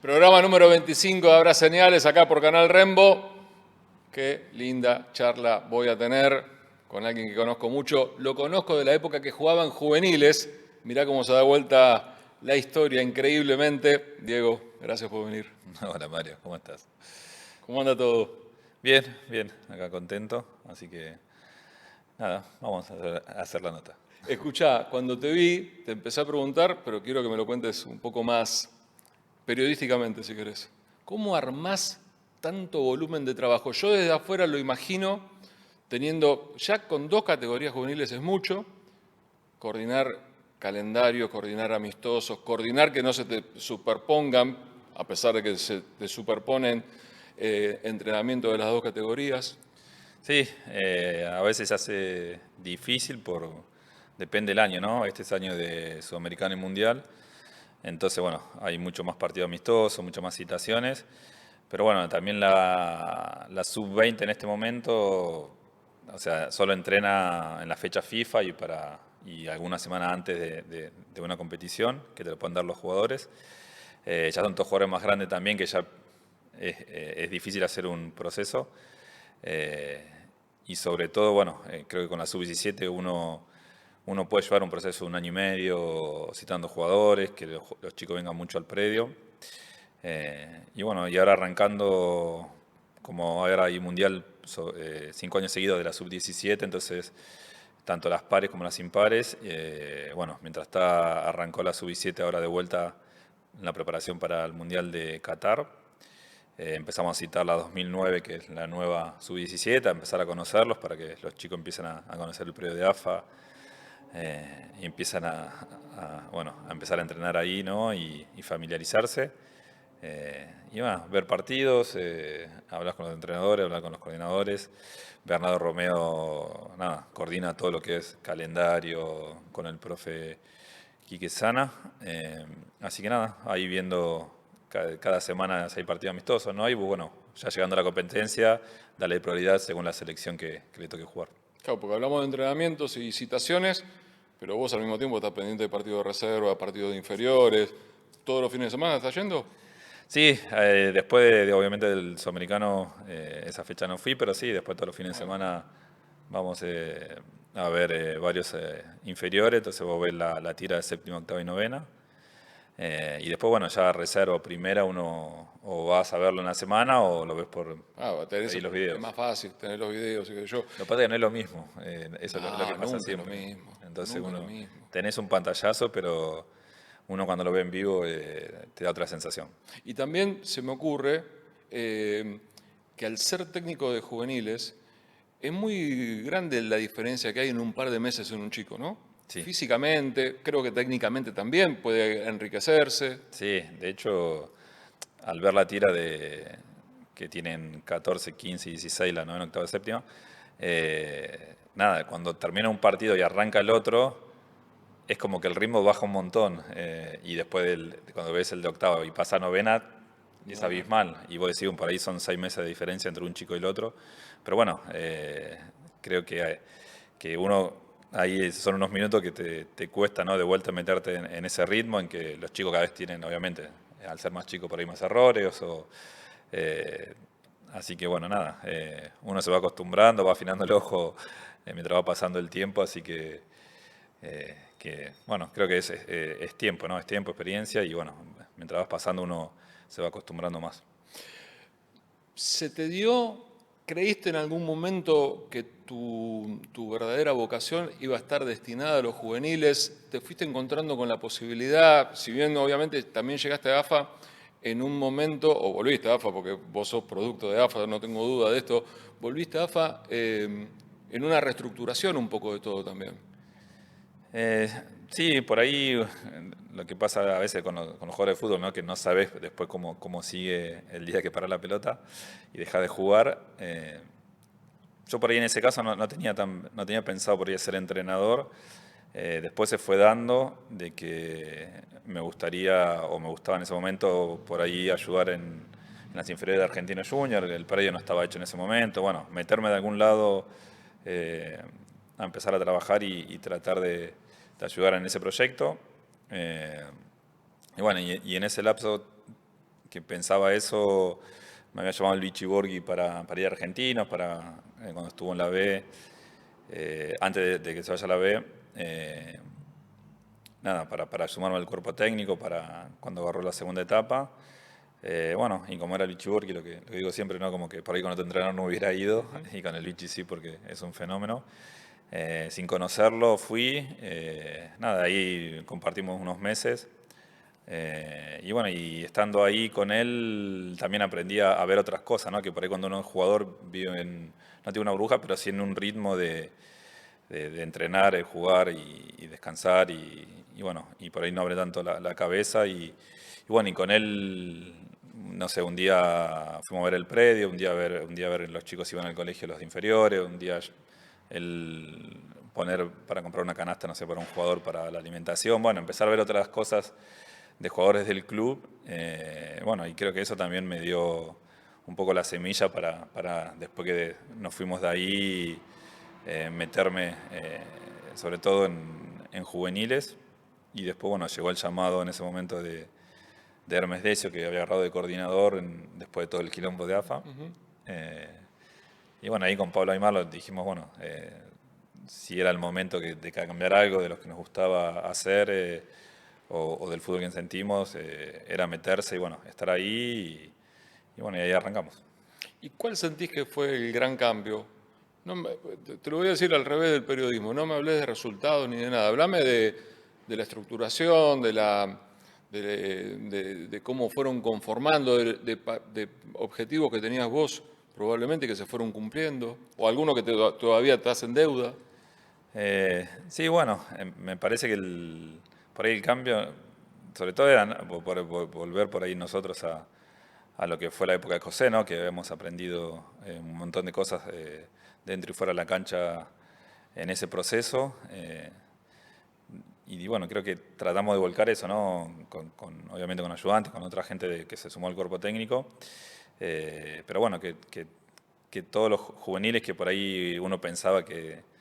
Programa número 25 de Habrá Señales acá por Canal Rembo. Qué linda charla voy a tener con alguien que conozco mucho. Lo conozco de la época que jugaban juveniles. Mirá cómo se da vuelta la historia increíblemente. Diego, gracias por venir. Hola Mario, ¿cómo estás? ¿Cómo anda todo? Bien, bien, acá contento, así que nada, vamos a hacer la nota. Escuchá, cuando te vi, te empecé a preguntar, pero quiero que me lo cuentes un poco más periodísticamente, si querés. ¿Cómo armás tanto volumen de trabajo? Yo desde afuera lo imagino teniendo, ya con 2 categorías juveniles es mucho, coordinar calendarios, coordinar amistosos, coordinar que no se te superpongan, a pesar de que se te superponen entrenamientos de las 2 categorías. Sí, a veces se hace difícil depende del año, ¿no? Este es año de Sudamericano y Mundial, entonces bueno, hay mucho más partido amistoso, muchas más citaciones, pero bueno, también la sub-20 en este momento, o sea, solo entrena en la fecha FIFA y alguna semana antes de una competición que te lo pueden dar los jugadores. Ya son todos jugadores más grandes también, que ya es difícil hacer un proceso. Eh, y sobre todo, bueno, creo que con la sub-17 uno puede llevar un proceso de 1 año y medio citando jugadores, que los chicos vengan mucho al predio. Y bueno, y ahora arrancando, como ahora hay mundial 5 años seguidos de la sub-17, entonces tanto las pares como las impares, bueno, mientras arrancó la sub-17 ahora de vuelta en la preparación para el mundial de Qatar. Empezamos a citar la 2009, que es la nueva sub-17, a empezar a conocerlos para que los chicos empiecen a conocer el predio de AFA y empiezan bueno, a empezar a entrenar ahí, ¿no? Y familiarizarse. Y bueno, ver partidos, hablar con los entrenadores, hablar con los coordinadores. Bernardo Romeo, nada, coordina todo lo que es calendario con el profe Quique Sana. Así que nada, ahí viendo cada semana si hay partido amistoso, ¿no? Y bueno, ya llegando a la competencia, darle prioridad según la selección que le toque jugar. Claro, porque hablamos de entrenamientos y citaciones, pero vos al mismo tiempo estás pendiente de partidos de reserva, partidos de inferiores. ¿Todos los fines de semana estás yendo? Sí, después obviamente del Sudamericano, esa fecha no fui, pero sí, después todos los fines de semana vamos a ver varios inferiores, entonces vos ves la tira de séptima, octava y novena. Y después, bueno, ya reserva primera, uno o vas a verlo en la semana o lo ves por ahí los Es videos. más fácil tener los videos y que yo. Lo que pasa es que no es lo mismo, eso es lo que No, pasa nunca es lo siempre. mismo, Entonces nunca es lo uno, mismo. tenés un pantallazo, pero uno cuando lo ve en vivo te da otra sensación. Y también se me ocurre que al ser técnico de juveniles, es muy grande la diferencia que hay en un par de meses en un chico, ¿no? Sí. Físicamente, creo que técnicamente también puede enriquecerse. Sí, de hecho, al ver la tira que tienen 14, 15 y 16, la novena, octava, séptima, nada, cuando termina un partido y arranca el otro, es como que el ritmo baja un montón. Y después cuando ves el de octava y pasa a novena, es No, no. abismal. Y vos decís, por ahí son 6 meses de diferencia entre un chico y el otro. Pero bueno, creo que uno ahí son unos minutos que te cuesta, ¿no? De vuelta meterte en ese ritmo en que los chicos cada vez tienen, obviamente, al ser más chicos por ahí más errores eh, así que bueno, nada, uno se va acostumbrando, va afinando el ojo mientras va pasando el tiempo, así bueno, creo que es tiempo, ¿no? Es tiempo, experiencia y bueno, mientras vas pasando uno se va acostumbrando más. ¿Se te dio, creíste en algún momento que tu verdadera vocación iba a estar destinada a los juveniles? ¿Te fuiste encontrando con la posibilidad, si bien obviamente también llegaste a AFA en un momento, o volviste a AFA, porque vos sos producto de AFA, no tengo duda de esto, volviste a AFA en una reestructuración un poco de todo también? Eh, sí, por ahí lo que pasa a veces con los jugadores de fútbol, ¿no? Que no sabes después cómo sigue el día que para la pelota y deja de jugar. Yo por ahí en ese caso no tenía pensado por ahí ser entrenador. Después se fue dando de que me gustaría o me gustaba en ese momento por ahí ayudar en las inferiores de Argentino Junior. El predio no estaba hecho en ese momento. Bueno, meterme de algún lado eh, a empezar a trabajar y tratar de ayudar en ese proyecto. Y bueno, y en ese lapso que pensaba eso, me había llamado el Vichy Borghi para ir a Argentinos, cuando estuvo en la B, antes de que se vaya a la B, nada, para sumarme al cuerpo técnico, para cuando agarró la segunda etapa. Bueno, y como era el Vichy Borghi, lo que digo siempre, ¿no? Como que por ahí con otro entrenador no hubiera ido, y con el Vichy sí, porque es un fenómeno. Sin conocerlo fui, nada, ahí compartimos unos meses. Y bueno, y estando ahí con él también aprendí a ver otras cosas, ¿no? Que por ahí cuando uno es jugador vive no tiene una burbuja, pero sí en un ritmo de entrenar, jugar y descansar y bueno, y por ahí no abre tanto la cabeza y bueno, y con él, no sé, un día fuimos a ver el predio, un día a ver los chicos iban al colegio los de inferiores, un día el poner para comprar una canasta, no sé, para un jugador para la alimentación, bueno, empezar a ver otras cosas de jugadores del club, bueno, y creo que eso también me dio un poco la semilla para después que nos fuimos de ahí, meterme sobre todo en juveniles, y después, bueno, llegó el llamado en ese momento de Hermes Decio, que había agarrado de coordinador después de todo el quilombo de AFA. Y bueno, ahí con Pablo Aimar lo dijimos, bueno, si era el momento de cambiar algo de lo que nos gustaba hacer o del fútbol que sentimos, era meterse y bueno, estar ahí y bueno, y ahí arrancamos. ¿Y cuál sentís que fue el gran cambio? Te lo voy a decir al revés del periodismo, no me hables de resultados ni de nada, hablame de la estructuración, de cómo fueron conformando, de objetivos que tenías vos probablemente que se fueron cumpliendo, o algunos que todavía te hacen deuda. Sí, bueno, me parece que por ahí el cambio, sobre todo era volver por ahí nosotros a lo que fue la época de José, ¿no? Que hemos aprendido un montón de cosas dentro y fuera de la cancha en ese proceso. Y bueno, creo que tratamos de volcar eso, ¿no? Obviamente con ayudantes, con otra gente que se sumó al cuerpo técnico. Pero bueno, que todos los juveniles que por ahí uno pensaba que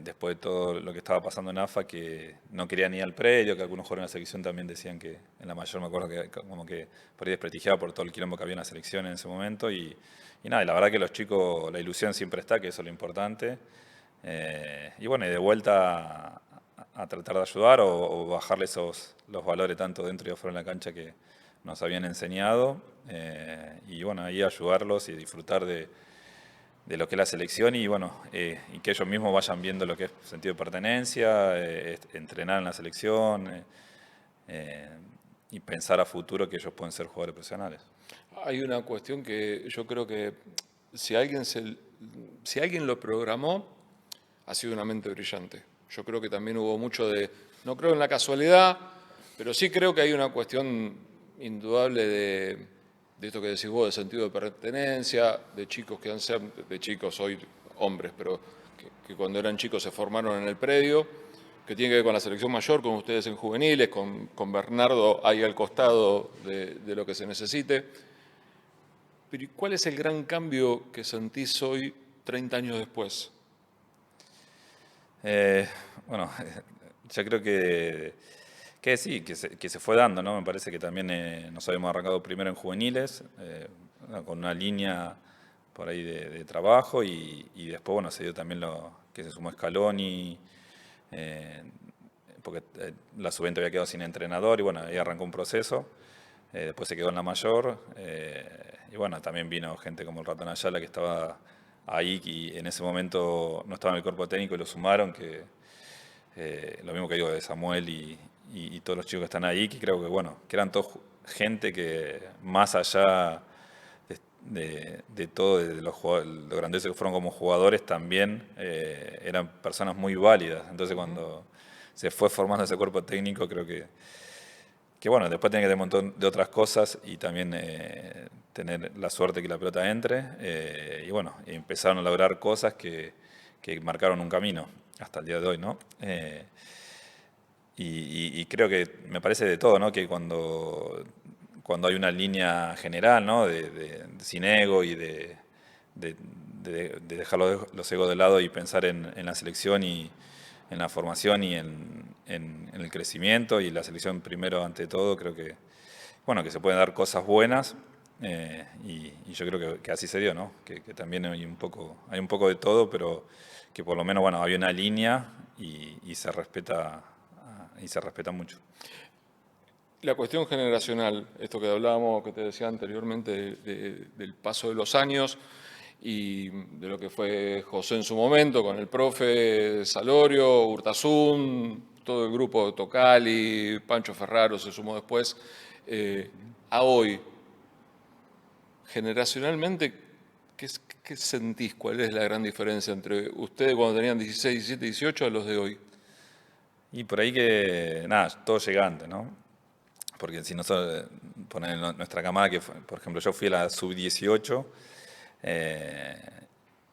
después de todo lo que estaba pasando en AFA, que no querían ir al predio, que algunos jugadores en la selección también decían que en la mayor me acuerdo que como que por ahí desprestigiaba por todo el quilombo que había en la selección en ese momento. Y nada, y la verdad que los chicos, la ilusión siempre está, que eso es lo importante. Y bueno, y de vuelta a tratar de ayudar o bajarle los valores tanto dentro y afuera de la cancha que nos habían enseñado. Y bueno, ahí ayudarlos y disfrutar de lo que es la selección y bueno, y que ellos mismos vayan viendo lo que es sentido de pertenencia, entrenar en la selección y pensar a futuro que ellos pueden ser jugadores profesionales. Hay una cuestión que yo creo que si si alguien lo programó, ha sido una mente brillante. Yo creo que también hubo mucho no creo en la casualidad, pero sí creo que hay una cuestión indudable de esto que decís vos, de sentido de pertenencia, de chicos que de chicos hoy hombres, pero que cuando eran chicos se formaron en el predio, que tiene que ver con la selección mayor, con ustedes en juveniles, con Bernardo ahí al costado de lo que se necesite. Pero ¿y cuál es el gran cambio que sentís hoy, 30 años después? Bueno, yo creo que sí, que se fue dando, ¿no? Me parece que también nos habíamos arrancado primero en juveniles, con una línea por ahí de trabajo y después, bueno, se dio también lo que se sumó Scaloni, porque la sub-20 había quedado sin entrenador y bueno, ahí arrancó un proceso. Después se quedó en la mayor y bueno, también vino gente como el Ratón Ayala que estaba ahí y en ese momento no estaba en el cuerpo técnico y lo sumaron, que lo mismo que digo de Samuel y todos los chicos que están ahí, que creo que bueno, que eran todos gente que más allá de todo, de lo grandiosos que fueron como jugadores, también eran personas muy válidas. Entonces cuando se fue formando ese cuerpo técnico, creo que bueno, después tiene que tener un montón de otras cosas y también tener la suerte que la pelota entre. Y bueno, empezaron a lograr cosas que marcaron un camino hasta el día de hoy, ¿no? Y creo que me parece de todo, ¿no? Que cuando hay una línea general, ¿no? Sin ego y de dejar los egos de lado y pensar en la selección y en la formación y en el crecimiento y la selección primero ante todo, creo que bueno, que se pueden dar cosas buenas y yo creo que así se dio, ¿no? Que también hay un poco de todo, pero que por lo menos, bueno, había una línea y se respeta mucho. La cuestión generacional, esto que hablábamos, que te decía anteriormente, del paso de los años y de lo que fue José en su momento, con el profe Salorio, Urtasun, todo el grupo Tocali, Pancho Ferraro se sumó después, a hoy, generacionalmente, ¿qué sentís? ¿Cuál es la gran diferencia entre ustedes cuando tenían 16, 17, 18 a los de hoy? Y por ahí que, nada, todo llega antes, ¿no? Porque si nosotros, poner nuestra camada, por ejemplo, yo fui a la sub-18,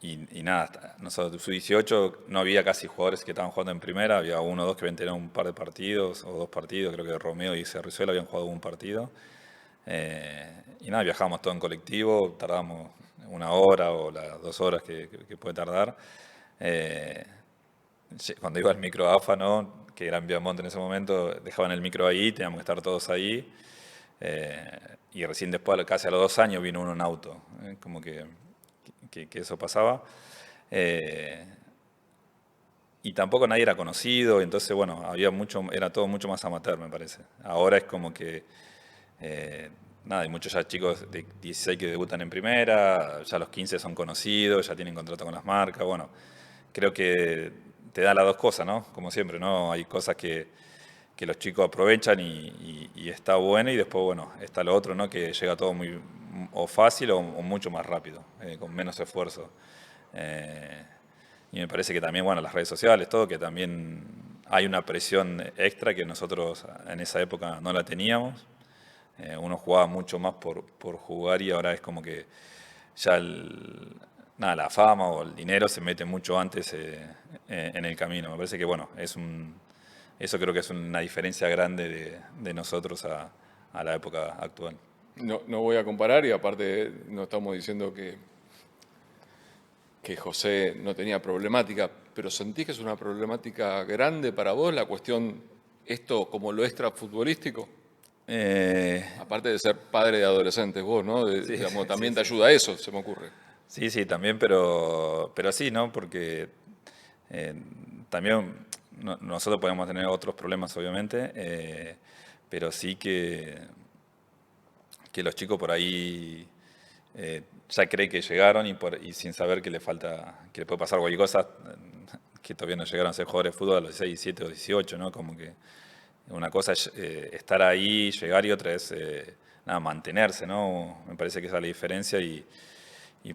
y nada, nosotros sub-18 no había casi jugadores que estaban jugando en primera, había uno o dos que habían tenido un par de partidos, o dos partidos, creo que Romeo y Cerrizuela habían jugado un partido. Y nada, viajábamos todo en colectivo, tardábamos 1 hora o las 2 horas que puede tardar. Eh, Cuando iba al micro AFA, ¿no? Que era en Viamonte en ese momento, dejaban el micro ahí, teníamos que estar todos ahí. Y recién después, casi a los 2 años, vino uno en auto. Como que eso pasaba. Eh, y tampoco nadie era conocido, entonces, bueno, era todo mucho más amateur, me parece. Ahora es como que, nada, hay muchos ya chicos de 16 que debutan en primera, ya los 15 son conocidos, ya tienen contrato con las marcas, bueno, creo que te da las dos cosas, ¿no? Como siempre, ¿no? Hay cosas que los chicos aprovechan y está bueno, y después, bueno, está lo otro, ¿no? Que llega todo muy o fácil o mucho más rápido, con menos esfuerzo. Y me parece que también, bueno, las redes sociales, todo, que también hay una presión extra que nosotros en esa época no la teníamos. Uno jugaba mucho más por jugar y ahora es como que ya nada, la fama o el dinero se mete mucho antes en el camino. Me parece que, bueno, eso creo que es una diferencia grande de nosotros a la época actual. No, no voy a comparar y aparte no estamos diciendo que José no tenía problemática, pero ¿sentís que es una problemática grande para vos la cuestión, esto como lo extrafutbolístico? Eh, Aparte de ser padre de adolescentes vos, ¿no? sí, Digamos, sí, también te sí. ayuda a eso, se me ocurre. Sí, sí, también, pero sí, ¿no? Porque eh, también nosotros podemos tener otros problemas, obviamente, pero sí que los chicos por ahí ya creen que llegaron y sin saber que le falta, que le puede pasar cualquier cosa, que todavía no llegaron a ser jugadores de fútbol a los 16, 17 o 18, ¿no? Como que una cosa es estar ahí, llegar, y otra es nada, mantenerse, ¿no? Me parece que esa es la diferencia y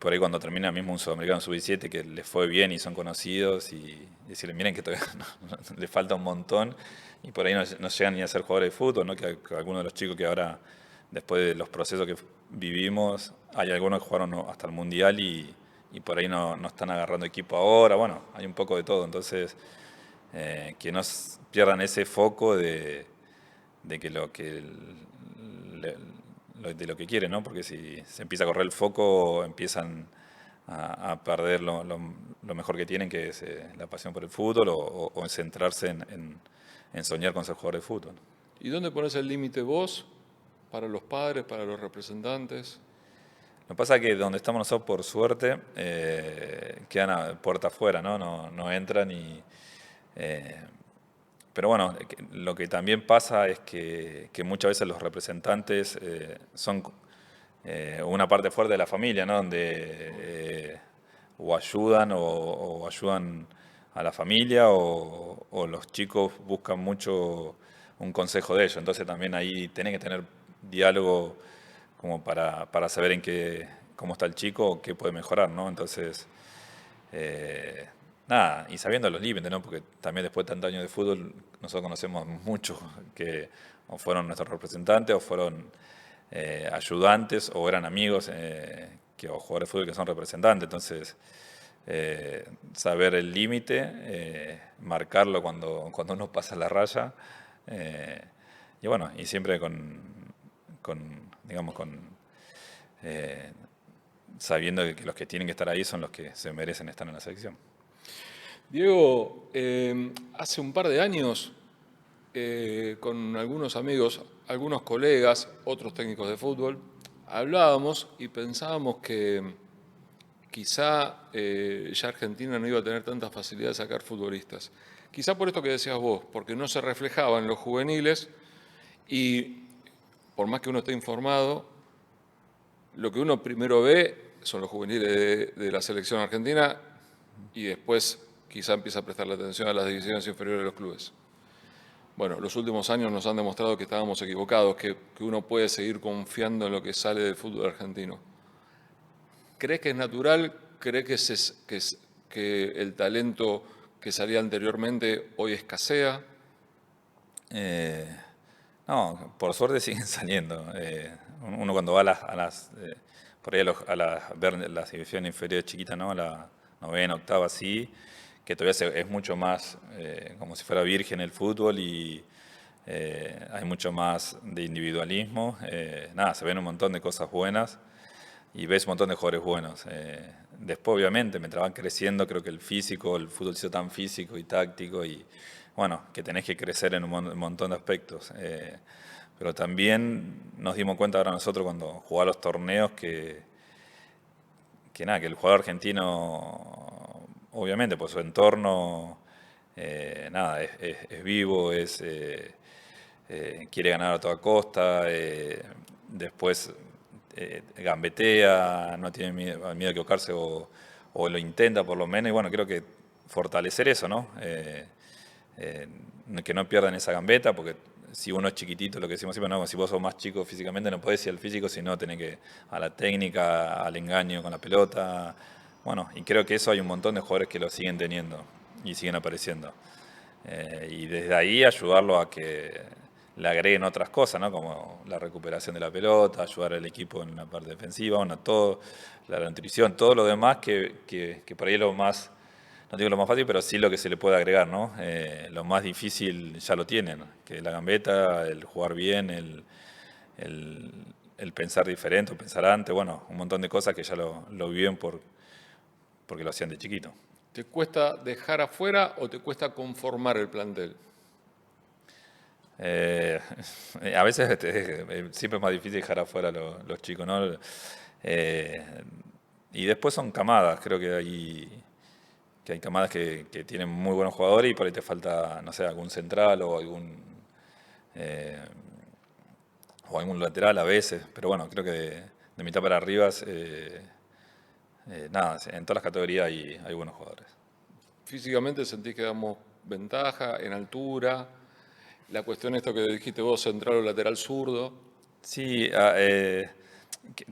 por ahí cuando termina mismo un sudamericano sub-17 que les fue bien y son conocidos y decirle, miren que todavía le falta un montón y por ahí no llegan ni a ser jugadores de fútbol, ¿no? Que algunos de los chicos que ahora, después de los procesos que vivimos, hay algunos que jugaron hasta el Mundial y por ahí no están agarrando equipo ahora, bueno, hay un poco de todo, entonces que no pierdan ese foco de que de lo que quieren, ¿no? Porque si se empieza a correr el foco, empiezan a perder lo mejor que tienen, que es la pasión por el fútbol o en centrarse en soñar con ser jugador de fútbol. ¿Y dónde pones el límite vos para los padres, para los representantes? Lo que pasa es que donde estamos nosotros, por suerte, quedan a puerta afuera, ¿no? No entran eh, pero bueno, lo que también pasa es que muchas veces los representantes son una parte fuerte de la familia, ¿no? Donde o ayudan o ayudan a la familia o los chicos buscan mucho un consejo de ellos. Entonces también ahí tienen que tener diálogo como para saber cómo está el chico o qué puede mejorar, ¿no? Entonces, nada, y sabiendo los límites, ¿no? Porque también después de tantos años de fútbol, nosotros conocemos muchos que o fueron nuestros representantes o fueron ayudantes o eran amigos o jugadores de fútbol que son representantes. Entonces, saber el límite, marcarlo cuando uno pasa la raya. Y bueno, y siempre digamos, eh, sabiendo que los que tienen que estar ahí son los que se merecen estar en la selección. Diego, hace un par de años con algunos amigos, algunos colegas, otros técnicos de fútbol, hablábamos y pensábamos que quizá ya Argentina no iba a tener tanta facilidad de sacar futbolistas. Quizá por esto que decías vos, porque no se reflejaba en los juveniles y por más que uno esté informado, lo que uno primero ve son los juveniles de la selección argentina y después quizá empieza a prestarle atención a las divisiones inferiores de los clubes. Bueno, los últimos años nos han demostrado que estábamos equivocados, que uno puede seguir confiando en lo que sale del fútbol argentino. ¿Crees que es natural? ¿Crees que el talento que salía anteriormente hoy escasea? No, por suerte siguen saliendo. Uno cuando va por ahí ver las divisiones inferiores chiquitas, ¿no? A la novena, octava, sí, que todavía es mucho más como si fuera virgen el fútbol y hay mucho más de individualismo. Nada, se ven un montón de cosas buenas y ves un montón de jugadores buenos. Después, obviamente, mientras van creciendo, creo que el fútbol se hizo tan físico y táctico y bueno, que tenés que crecer en un montón de aspectos. Pero también nos dimos cuenta ahora nosotros cuando jugaba los torneos que nada, que el jugador argentino, obviamente, por su entorno, nada, es vivo, quiere ganar a toda costa, después gambetea, no tiene miedo a equivocarse o lo intenta por lo menos. Y bueno, creo que fortalecer eso, ¿no? Que no pierdan esa gambeta, porque si uno es chiquitito, lo que decimos siempre, no, si vos sos más chico físicamente no podés ir al físico, sino tenés que a la técnica, al engaño con la pelota. Bueno, y creo que eso hay un montón de jugadores que lo siguen teniendo y siguen apareciendo. Y desde ahí ayudarlo a que le agreguen otras cosas, ¿no? Como la recuperación de la pelota, ayudar al equipo en la parte defensiva, bueno, todo, la nutrición, todo lo demás que por ahí es lo más, no digo lo más fácil, pero sí lo que se le puede agregar, ¿no? Lo más difícil ya lo tienen, que es la gambeta, el jugar bien, el pensar diferente, o pensar antes, bueno, un montón de cosas que ya lo viven porque lo hacían de chiquito. ¿Te cuesta dejar afuera o te cuesta conformar el plantel? A veces siempre es más difícil dejar afuera los chicos, ¿no? Y después son camadas, creo que hay camadas que tienen muy buenos jugadores y por ahí te falta, no sé, algún central eh, o algún lateral a veces, pero bueno, creo que de mitad para arriba, nada, en todas las categorías hay buenos jugadores. Físicamente sentís que damos ventaja en altura. La cuestión esto que dijiste vos, central o lateral zurdo. Sí,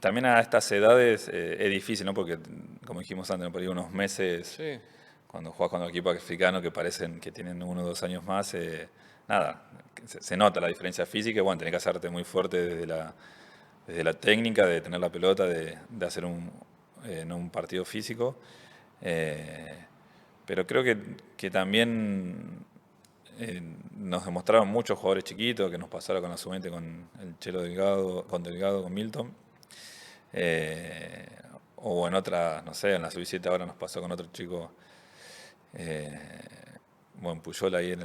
también a estas edades es difícil, ¿no? Porque, como dijimos antes, ¿no? Por ahí unos meses, Sí. cuando juegas con un equipo africano que parecen que tienen 1 o 2 años más, nada, se nota la diferencia física y bueno, tenés que hacerte muy fuerte desde la técnica, de tener la pelota, de hacer no un partido físico. Pero creo que también nos demostraron muchos jugadores chiquitos, que nos pasara con la sub-20 con el Chelo Delgado, con Milton. O en otras, no sé, en la sub-17 ahora nos pasó con otro chico, bueno, Puyol ahí lo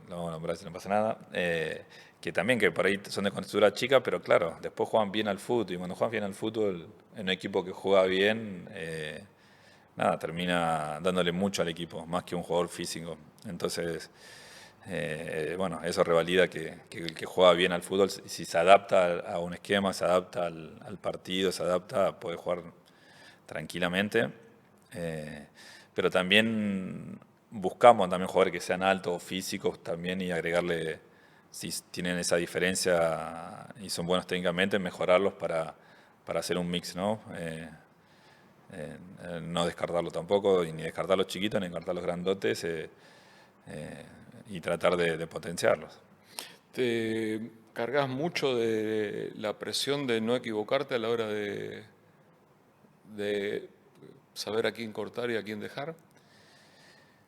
vamos a nombrar si no pasa nada, que también que por ahí son de contextura chica, pero claro, después juegan bien al fútbol, y cuando juegan bien al fútbol, en un equipo que juega bien, nada, termina dándole mucho al equipo, más que un jugador físico. Entonces, bueno, eso revalida que el que juega bien al fútbol, si se adapta a un esquema, se adapta al partido, se adapta, puede jugar tranquilamente. Pero también buscamos también jugadores que sean altos, físicos también y agregarle, si tienen esa diferencia y son buenos técnicamente, mejorarlos para hacer un mix, ¿no? No descartarlo tampoco, ni descartar los chiquitos, ni descartar los grandotes, y tratar de potenciarlos. ¿Te cargas mucho de la presión de no equivocarte a la hora de saber a quién cortar y a quién dejar?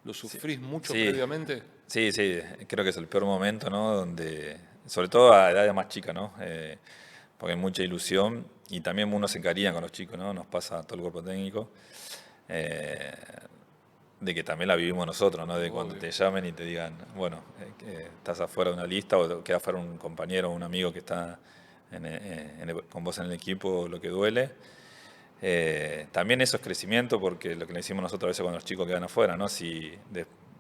¿Lo sufrís mucho Sí, previamente? sí, creo que es el peor momento, ¿no? Donde, sobre todo a edades más chicas, ¿no? Porque hay mucha ilusión y también uno se encariña con los chicos, ¿no? Nos pasa a todo el cuerpo técnico. Eh, de que también la vivimos nosotros, ¿no? De cuando Obvio. te llamen y te digan, bueno, que estás afuera de una lista o queda afuera un compañero o un amigo que está con vos en el equipo, lo que duele. También eso es crecimiento porque lo que le decimos nosotros a veces cuando los chicos quedan afuera, ¿no? Si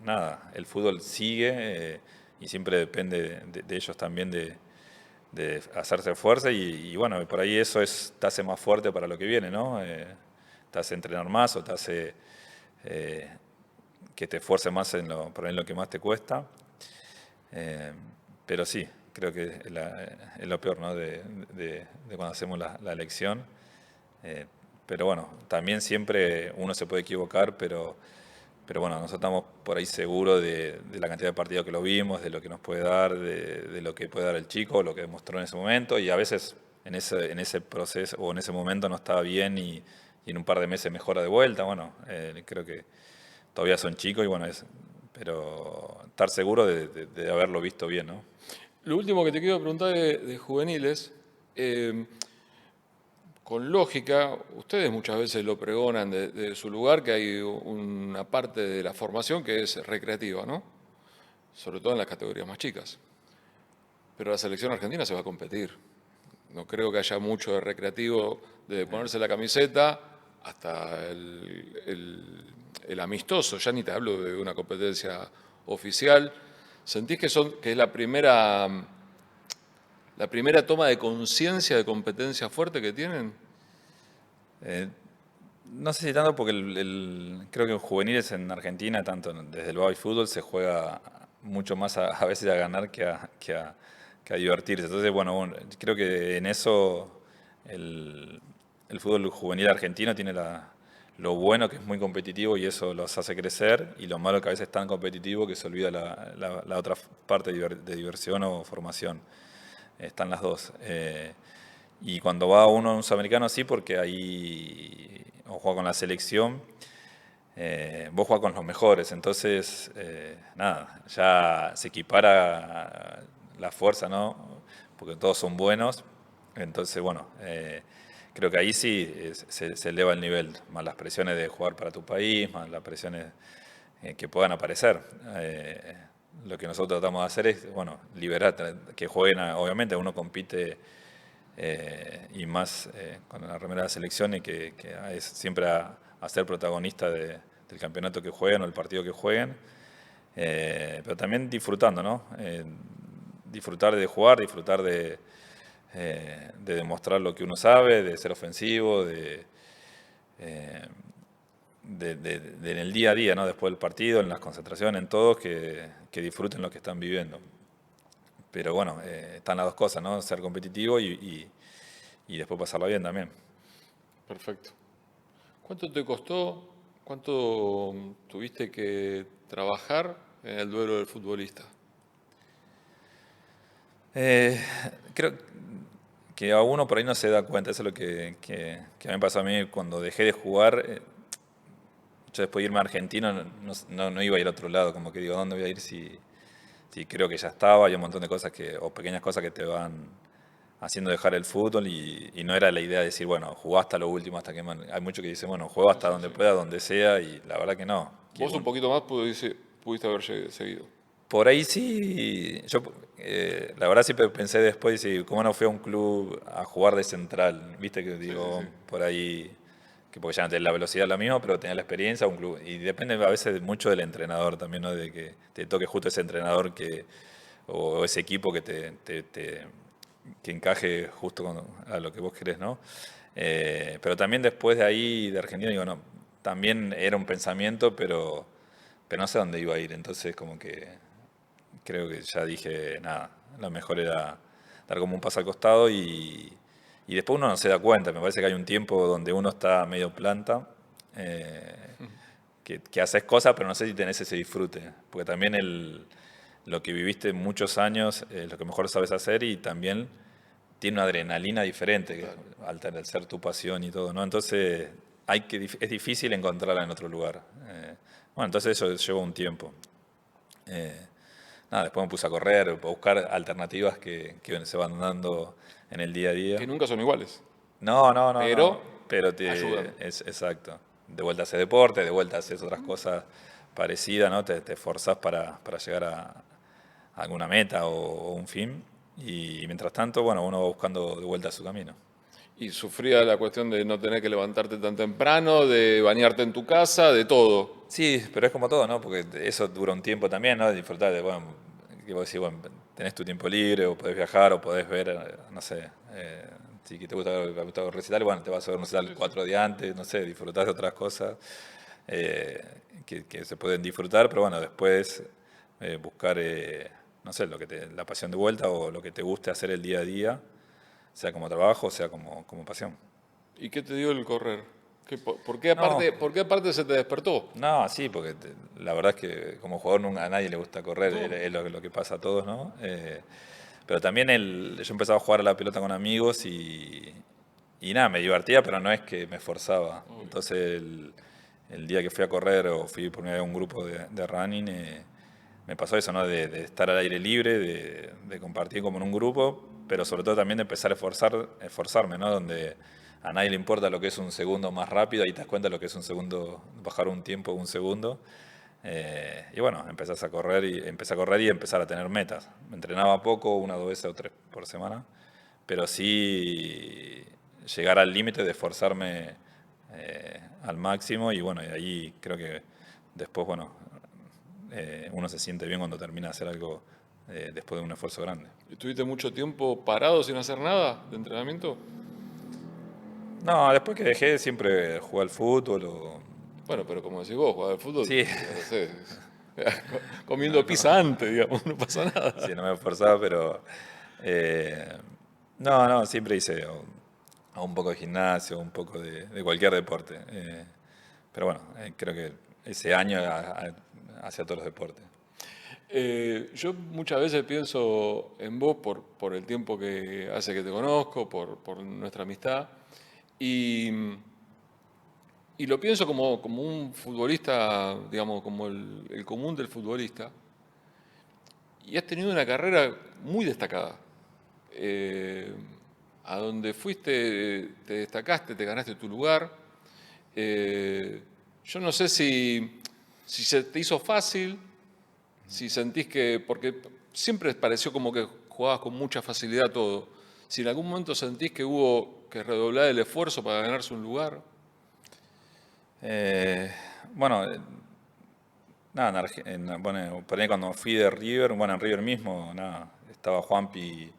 nada, el fútbol sigue y siempre depende de ellos también de hacerse fuerza y bueno, por ahí eso te hace más fuerte para lo que viene, ¿no? Te hace entrenar más o te hace eh, que te esfuerces más por ahí en lo que más te cuesta. Eh, pero sí, creo que es lo peor, ¿no? de cuando hacemos la elección. Eh, pero bueno, también siempre uno se puede equivocar, pero bueno, nosotros estamos por ahí seguros de la cantidad de partidos que lo vimos, de lo que nos puede dar, de lo que puede dar el chico, lo que demostró en ese momento, y a veces en ese proceso o en ese momento no estaba bien y en un par de meses mejora de vuelta. Bueno, creo que todavía son chicos y bueno, pero estar seguro de haberlo visto bien, ¿no? Lo último que te quiero preguntar de juveniles, eh, con lógica, ustedes muchas veces lo pregonan de su lugar, que hay una parte de la formación que es recreativa, ¿no? Sobre todo en las categorías más chicas. Pero la selección argentina se va a competir. No creo que haya mucho de recreativo, de ponerse la camiseta hasta el amistoso. Ya ni te hablo de una competencia oficial. ¿Sentís que es la primera toma de conciencia de competencia fuerte que tienen? Eh, no sé si tanto porque creo que en juveniles en Argentina, tanto desde el baby fútbol, se juega mucho más a veces a ganar que a divertirse. Entonces, bueno, creo que en eso el fútbol juvenil argentino tiene lo bueno que es muy competitivo y eso los hace crecer, y lo malo que a veces es tan competitivo que se olvida la otra parte de diversión o formación. Están las dos. Y cuando va uno a un sudamericano así, porque ahí o juega con la selección, vos jugás con los mejores, entonces, nada, ya se equipara la fuerza, ¿no? Porque todos son buenos, entonces, bueno, creo que ahí sí se eleva el nivel, más las presiones de jugar para tu país, más las presiones que puedan aparecer. Lo que nosotros tratamos de hacer es, bueno, liberar, que jueguen, obviamente uno compite y más con la remera de la selección y que es siempre a ser protagonista del campeonato que jueguen o el partido que jueguen, pero también disfrutando, ¿no? Disfrutar de jugar, disfrutar de demostrar lo que uno sabe, de ser ofensivo, eh, en el día a día, ¿no? Después del partido, en las concentraciones, en todos, que disfruten lo que están viviendo. Pero bueno, están las dos cosas, ¿no? Ser competitivo y después pasarlo bien también. Perfecto. ¿Cuánto te costó, cuánto tuviste que trabajar en el duelo del futbolista? Eh, Creo que a uno por ahí no se da cuenta, eso es lo que a mí me pasó a mí cuando dejé de jugar. Yo después de irme a Argentina no iba a ir a otro lado, como que digo, ¿dónde voy a ir si creo que ya estaba? Hay un montón de cosas o pequeñas cosas que te van haciendo dejar el fútbol y no era la idea de decir, bueno, jugá hasta lo último, hasta que... Hay muchos que dicen, bueno, juego Sí, hasta sí, donde sí. pueda, donde sea, y la verdad que no. Vos un poquito más pudiste haber seguido. Por ahí sí, yo la verdad sí pensé después, sí, ¿cómo no fui a un club a jugar de central? Viste que Sí, sí, sí. digo, por ahí, que porque ya no tenés la velocidad la misma, pero tenés la experiencia, un club. Y depende a veces mucho del entrenador también, ¿no? De que te toque justo ese entrenador o ese equipo que que encaje justo a lo que vos querés, ¿no? Pero también después de ahí, de Argentina, digo, no, también era un pensamiento, pero no sé dónde iba a ir, entonces como que creo que ya dije, nada, lo mejor era dar como un paso al costado y después uno no se da cuenta, me parece que hay un tiempo donde uno está medio planta, eh, que haces cosas, pero no sé si tenés ese disfrute, porque también lo que viviste muchos años es lo que mejor sabes hacer y también tiene una adrenalina diferente, Claro. al ser tu pasión y todo, ¿no? Entonces es difícil encontrarla en otro lugar. Bueno, entonces eso llevó un tiempo. Eh, Nada, después me puse a correr, a buscar alternativas que se van dando en el día a Que día. nunca son iguales, No, no, no, no, pero pero ayudan. es exacto. De vuelta haces deporte, de vuelta haces otras cosas parecida, ¿no? Te esforzás para llegar a alguna meta o un fin. Y mientras tanto, bueno, uno va buscando de vuelta su camino. Y sufría la cuestión de no tener que levantarte tan temprano, de bañarte en tu casa, de todo. Sí, pero es como todo, ¿no? Porque eso dura un tiempo también, ¿no? Disfrutar de, bueno, que vos decís, bueno, tenés tu tiempo libre, o podés viajar, o podés ver, no sé, si te gusta el recital, bueno, te vas a ver un recital 4 días antes, no sé, disfrutás de otras cosas que se pueden disfrutar, pero bueno, después buscar, no sé, la pasión de vuelta o lo que te guste hacer el día a día, sea como trabajo, sea como pasión. ¿Y qué te dio el correr? No, ¿Por qué aparte se te despertó? no, sí, porque la verdad es que como jugador nunca, a nadie le gusta correr, No. es lo que pasa a todos, ¿no? Pero también yo empezaba a jugar a la pelota con amigos y nada, me divertía, pero no es que me esforzaba. Entonces el día que fui a correr o fui por medio de un grupo de running, me pasó eso, ¿no? De estar al aire libre, de compartir como en un grupo, pero sobre todo también de empezar a esforzarme, ¿no? Donde a nadie le importa lo que es un segundo más rápido, ahí te das cuenta lo que es un segundo, bajar un tiempo un segundo. Y bueno, empecé a correr y empezar a tener metas. Me entrenaba poco, 1 o 2 veces o 3 por semana, pero sí llegar al límite de esforzarme al máximo y bueno, y ahí creo que después, bueno, uno se siente bien cuando termina de hacer algo después de un esfuerzo grande. ¿Estuviste mucho tiempo parado sin hacer nada de entrenamiento? No, después que dejé siempre jugué al fútbol o... Bueno, pero como decís vos, jugar al fútbol, Sí, no sé, comiendo no, pizza no, antes, digamos, no pasa nada. sí, no me esforzaba, pero... eh, no, siempre hice un poco de gimnasio, un poco de cualquier deporte. Pero bueno, creo que ese año hacia todos los deportes. Yo muchas veces pienso en vos por el tiempo que hace que te conozco, por nuestra amistad, y, y lo pienso como un futbolista, digamos, como el común del futbolista, y has tenido una carrera muy destacada. Eh, a donde fuiste, te destacaste, te ganaste tu lugar. Yo no sé si se te hizo fácil, si sentís que, porque siempre pareció como que jugabas con mucha facilidad todo, si en algún momento sentís que hubo que redoblar el esfuerzo para ganarse un lugar. Eh, bueno, nada, bueno, por ahí cuando fui de River, bueno, en River mismo, nada, estaba Juanpi,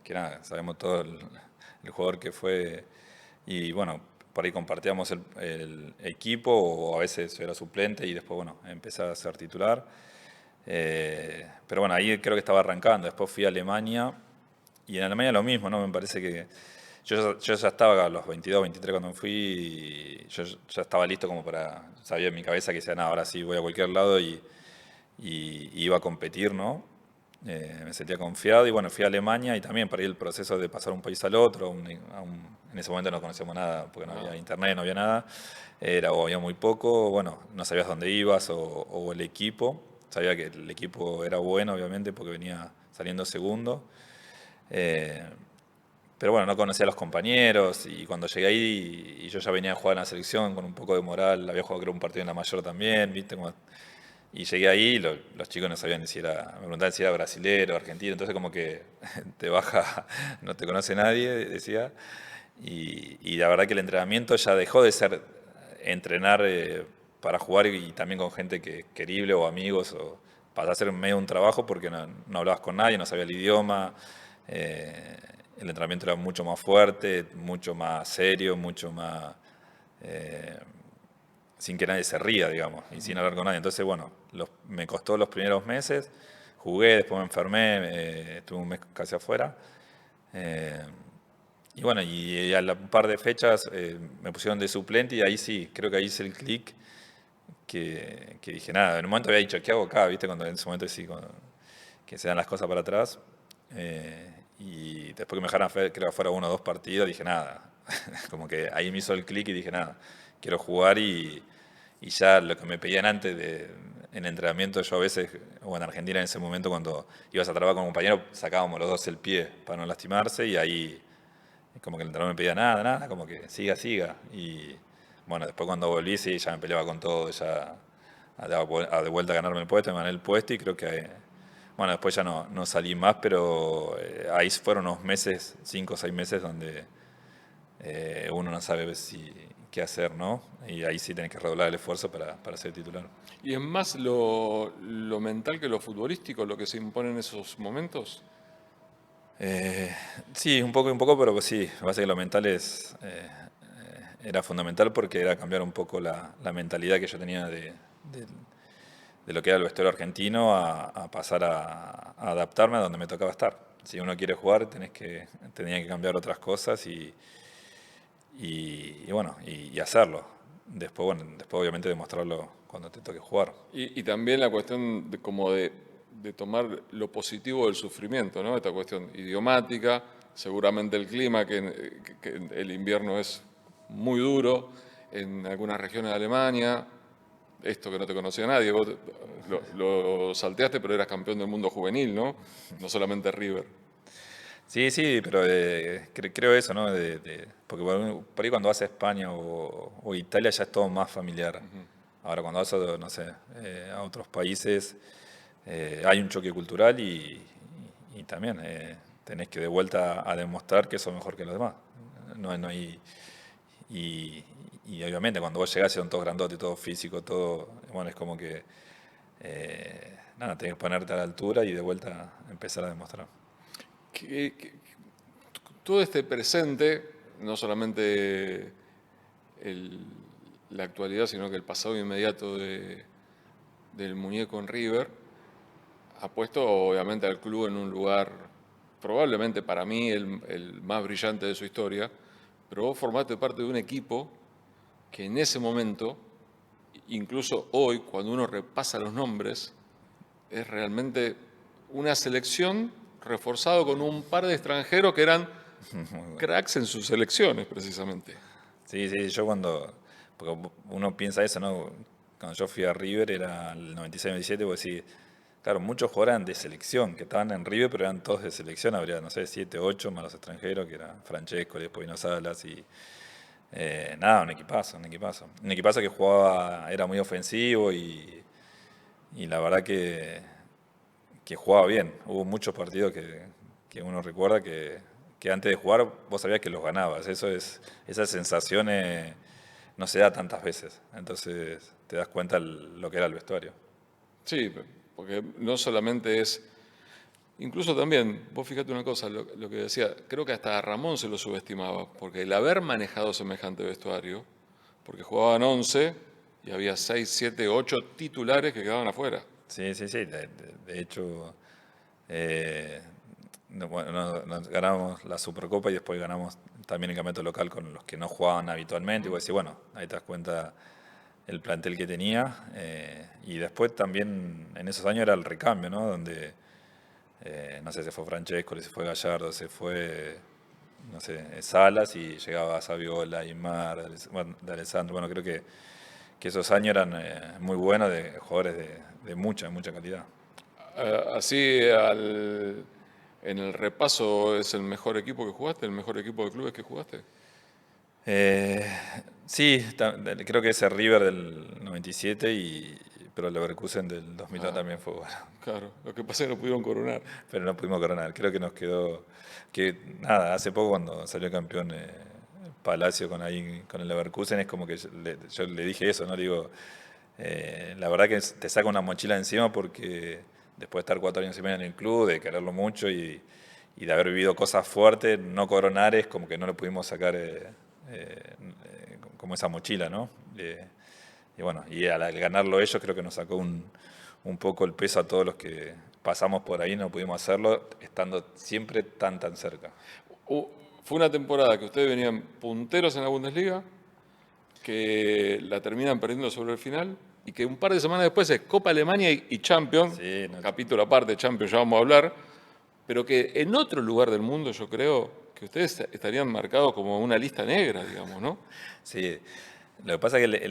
que nada, sabemos todo el jugador que fue, y bueno, por ahí compartíamos el equipo, o a veces yo era suplente y después, bueno, empecé a ser titular. Pero bueno, ahí creo que estaba arrancando, después fui a Alemania, y en Alemania lo mismo, ¿no? Me parece que yo ya estaba a los 22, 23 cuando fui, y yo ya estaba listo como sabía en mi cabeza que decía, nada, ahora sí voy a cualquier lado y iba a competir, ¿no? Me sentía confiado y bueno, fui a Alemania y también para ir el proceso de pasar un país al otro, en ese momento no conocíamos nada porque no había internet, no había nada, o había muy poco, bueno, no sabías dónde ibas o el equipo, sabía que el equipo era bueno obviamente porque venía saliendo segundo. Eh, pero bueno, no conocía a los compañeros y cuando llegué ahí y yo ya venía a jugar en la selección con un poco de moral, había jugado creo un partido en la mayor también, ¿viste? Y llegué ahí y los chicos no sabían ni si me preguntaban si era brasilero, argentino, entonces como que te baja, no te conoce nadie, decía. Y la verdad que el entrenamiento ya dejó de ser entrenar para jugar y también con gente querible o amigos, o para hacer medio un trabajo porque no hablabas con nadie, no sabía el idioma. eh, el entrenamiento era mucho más fuerte, mucho más serio, mucho más... eh, sin que nadie se ría, digamos, y sin hablar con nadie. Entonces, bueno, me costó los primeros meses, jugué, después me enfermé, estuve un mes casi afuera. eh, y bueno, y a un par de fechas me pusieron de suplente y ahí sí, creo que ahí hice el clic que dije, nada, en un momento había dicho, ¿qué hago acá? ¿Viste? Cuando en ese momento sí, que se dan las cosas para atrás. Y después que me dejaron, creo que fuera 1 o 2 partidos, dije, nada, como que ahí me hizo el clic y dije, nada, quiero jugar y ya lo que me pedían antes en entrenamiento, yo a veces, o en Argentina en ese momento cuando ibas a trabajar con un compañero, sacábamos los dos el pie para no lastimarse y ahí como que el entrenador me pedía nada, como que siga. Y bueno, después cuando volví sí, ya me peleaba con todo, ya de vuelta a ganarme el puesto, me gané el puesto y creo que, bueno, después ya no salí más, pero ahí fueron unos meses, 5 o 6 meses, donde uno no sabe qué hacer, ¿no? Y ahí sí tenés que redoblar el esfuerzo para ser titular. ¿Y es más lo mental que lo futbolístico lo que se impone en esos momentos? Sí, un poco, pero sí, me parece que lo mental era fundamental porque era cambiar un poco la mentalidad que yo tenía de lo que era el vestuario argentino a pasar a adaptarme a donde me tocaba estar. Si uno quiere jugar, tenía que cambiar otras cosas y bueno, y hacerlo. Después obviamente demostrarlo cuando te toque jugar. Y también la cuestión de tomar lo positivo del sufrimiento, ¿no? Esta cuestión idiomática, seguramente el clima, que el invierno es muy duro en algunas regiones de Alemania, esto que no te conocía nadie, vos lo salteaste, pero eras campeón del mundo juvenil, ¿no? No solamente River. Sí, pero creo eso, ¿no? Porque por ahí cuando vas a España o Italia ya es todo más familiar. Ahora cuando vas a, no sé, a otros países hay un choque cultural y también tenés que de vuelta a demostrar que sos mejor que los demás. No hay, y, y obviamente cuando vos llegás son todos grandotes, todo físico, todo, bueno, es como que nada, tenés que ponerte a la altura y de vuelta empezar a demostrar. Que todo este presente, no solamente el- la actualidad, sino que el pasado inmediato del muñeco en River, ha puesto obviamente al club en un lugar, probablemente para mí el más brillante de su historia, pero vos formaste parte de un equipo que en ese momento, incluso hoy, cuando uno repasa los nombres, es realmente una selección reforzado con un par de extranjeros que eran Muy bueno. cracks en sus selecciones, precisamente. Sí, porque uno piensa eso, ¿no? Cuando yo fui a River era el 96-97, vos decís, claro, muchos jugadores eran de selección, que estaban en River, pero eran todos de selección, habría, no sé, 7, 8 más los extranjeros, que eran Francesco, después vino Salas y nada, un equipazo, un equipazo. Un equipazo que jugaba, era muy ofensivo y la verdad que jugaba bien. Hubo muchos partidos que uno recuerda que antes de jugar vos sabías que los ganabas. Esa sensación no se da tantas veces. Entonces te das cuenta lo que era el vestuario. Sí, porque no solamente es, incluso también, vos fíjate una cosa, lo que decía, creo que hasta a Ramón se lo subestimaba, porque el haber manejado semejante vestuario, porque jugaban 11 y había 6, 7, 8 titulares que quedaban afuera. Sí. De hecho, eh, bueno, nos ganamos la Supercopa y después ganamos también el campeonato local con los que no jugaban habitualmente. Y vos decís, bueno, ahí te das cuenta el plantel que tenía. Y después también en esos años era el recambio, ¿no? Donde, no sé, se fue Francesco, se fue Gallardo, se fue, no sé, Salas y llegaba Saviola, Aymar, de Alessandro. Bueno, creo que esos años eran muy buenos de jugadores de mucha calidad. Así, en el repaso, ¿es el mejor equipo que jugaste, el mejor equipo de clubes que jugaste? Eh, sí, creo que ese River del 97, pero el Leverkusen del 2002 Ah, también fue bueno. claro, lo que pasa es que no pudieron coronar. Pero no pudimos coronar. Creo que nos quedó. Que nada, hace poco cuando salió campeón Palacio con el Leverkusen, es como que yo le dije eso, ¿no? Le digo, la verdad que te saca una mochila encima porque después de estar 4 años y medio en el club, de quererlo mucho y de haber vivido cosas fuertes, no coronar es como que no le pudimos sacar como esa mochila, ¿no? Y bueno, y al ganarlo ellos creo que nos sacó un poco el peso a todos los que pasamos por ahí, no pudimos hacerlo, estando siempre tan cerca. Uh, Fue una temporada que ustedes venían punteros en la Bundesliga, que la terminan perdiendo sobre el final y que un par de semanas después es Copa Alemania y Champions, Sí, no, capítulo aparte, Champions, ya vamos a hablar, pero que en otro lugar del mundo yo creo que ustedes estarían marcados como una lista negra, digamos, ¿no? sí. Lo que pasa es que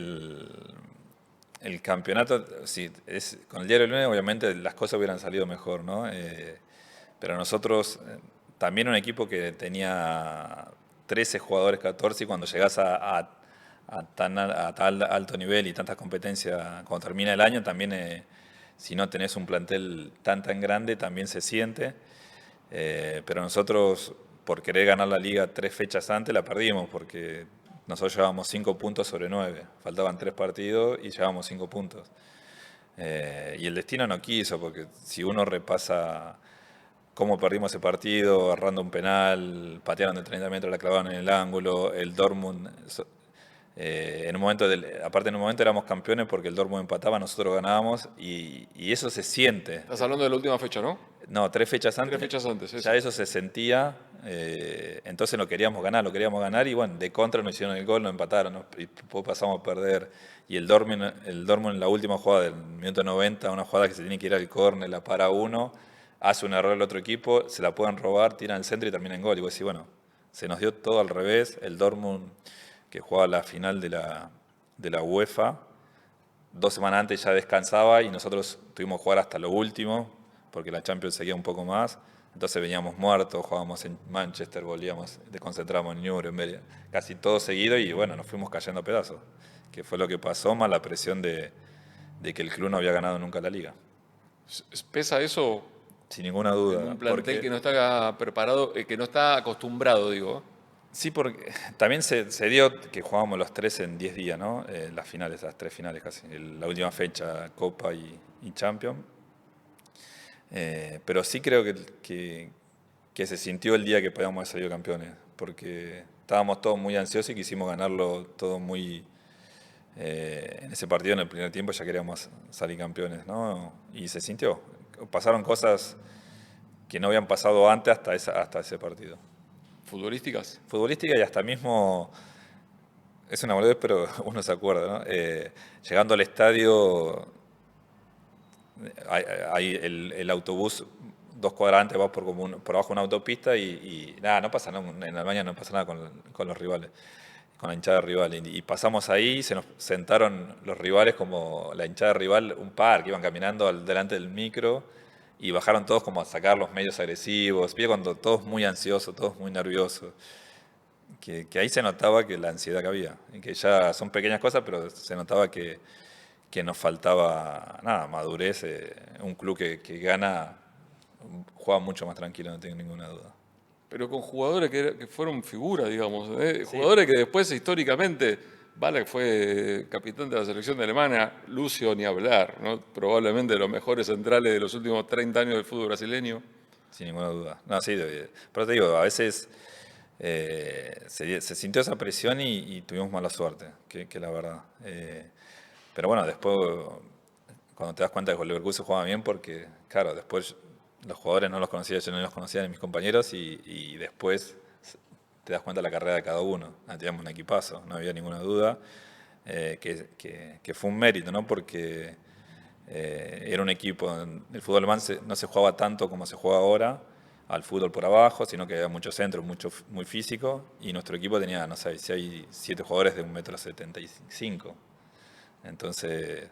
el campeonato, sí, con el diario lunes obviamente las cosas hubieran salido mejor, ¿no? Pero nosotros, también un equipo que tenía 13 jugadores, 14, y cuando llegás a tal alto nivel y tanta competencia cuando termina el año, también si no tenés un plantel tan grande, también se siente. Pero nosotros, por querer ganar la liga 3 fechas antes, la perdimos, porque nosotros llevábamos 5 puntos sobre 9. Faltaban 3 partidos y llevábamos 5 puntos. Y el destino no quiso, porque si uno repasa cómo perdimos ese partido, agarrando un penal, patearon de 30 metros, la clavaron en el ángulo, el Dortmund, aparte en un momento éramos campeones porque el Dortmund empataba, nosotros ganábamos, y eso se siente. Estás hablando de la última fecha, ¿no? No, 3 fechas antes. 3 fechas antes, eso. Ya eso se sentía, entonces lo queríamos ganar, y bueno, de contra nos hicieron el gol, nos empataron, y después pasamos a perder. Y el Dortmund en la última jugada del minuto 90, una jugada que se tiene que ir al córner, la para uno, hace un error el otro equipo, se la pueden robar, tiran el centro y termina en gol. Y vos decís, bueno, se nos dio todo al revés. El Dortmund, que jugaba la final de la UEFA, 2 semanas antes ya descansaba y nosotros tuvimos que jugar hasta lo último, porque la Champions seguía un poco más. Entonces veníamos muertos, jugábamos en Manchester, volvíamos, desconcentramos en Nuremberg, casi todo seguido, y bueno, nos fuimos cayendo a pedazos, que fue lo que pasó, más la presión de que el club no había ganado nunca la liga. ¿Pesa eso? Sin ninguna duda. Un plantel que no está preparado, que no está acostumbrado, digo. Sí, porque también se dio que jugábamos los 3 en 10 días, ¿no? Las 3 finales casi. La última fecha, Copa y Champions. Pero sí creo que se sintió el día que podíamos haber salido campeones, porque estábamos todos muy ansiosos y quisimos ganarlo todo muy... en ese partido, en el primer tiempo, ya queríamos salir campeones, ¿no? Y se sintió. Pasaron cosas que no habían pasado antes hasta ese partido. ¿Futbolísticas? Futbolística, y hasta mismo, es una boludez, pero uno se acuerda, ¿no? Llegando al estadio, hay el autobús 2 cuadras antes, va por abajo de una autopista, y nada, no pasa nada, en Alemania no pasa nada con los rivales, con la hinchada rival. Y pasamos ahí, se nos sentaron los rivales como la hinchada rival, un par que iban caminando delante del micro, y bajaron todos como a sacar los medios agresivos, cuando todos muy ansiosos, todos muy nerviosos. Que ahí se notaba que la ansiedad que había, y que ya son pequeñas cosas, pero se notaba que nos faltaba nada, madurez. Un club que gana juega mucho más tranquilo, no tengo ninguna duda. Pero con jugadores que fueron figuras, digamos. Sí. Jugadores que después históricamente, Ballack fue capitán de la selección de Alemania, Lucio ni hablar, ¿no? Probablemente de los mejores centrales de los últimos 30 años del fútbol brasileño. Sin ninguna duda. No, sí, pero te digo, a veces se sintió esa presión y tuvimos mala suerte, que la verdad. Pero bueno, después, cuando te das cuenta que el Leverkusen jugaba bien, porque, claro, después los jugadores no los conocía, yo no los conocía ni mis compañeros, y después te das cuenta de la carrera de cada uno. Teníamos un equipazo, no había ninguna duda, que fue un mérito, ¿no? Porque era un equipo, el fútbol alemán no se jugaba tanto como se juega ahora, al fútbol por abajo, sino que había muchos centros, muy físico, y nuestro equipo tenía, no sé, si hay 7 jugadores de 1,75 m. Entonces,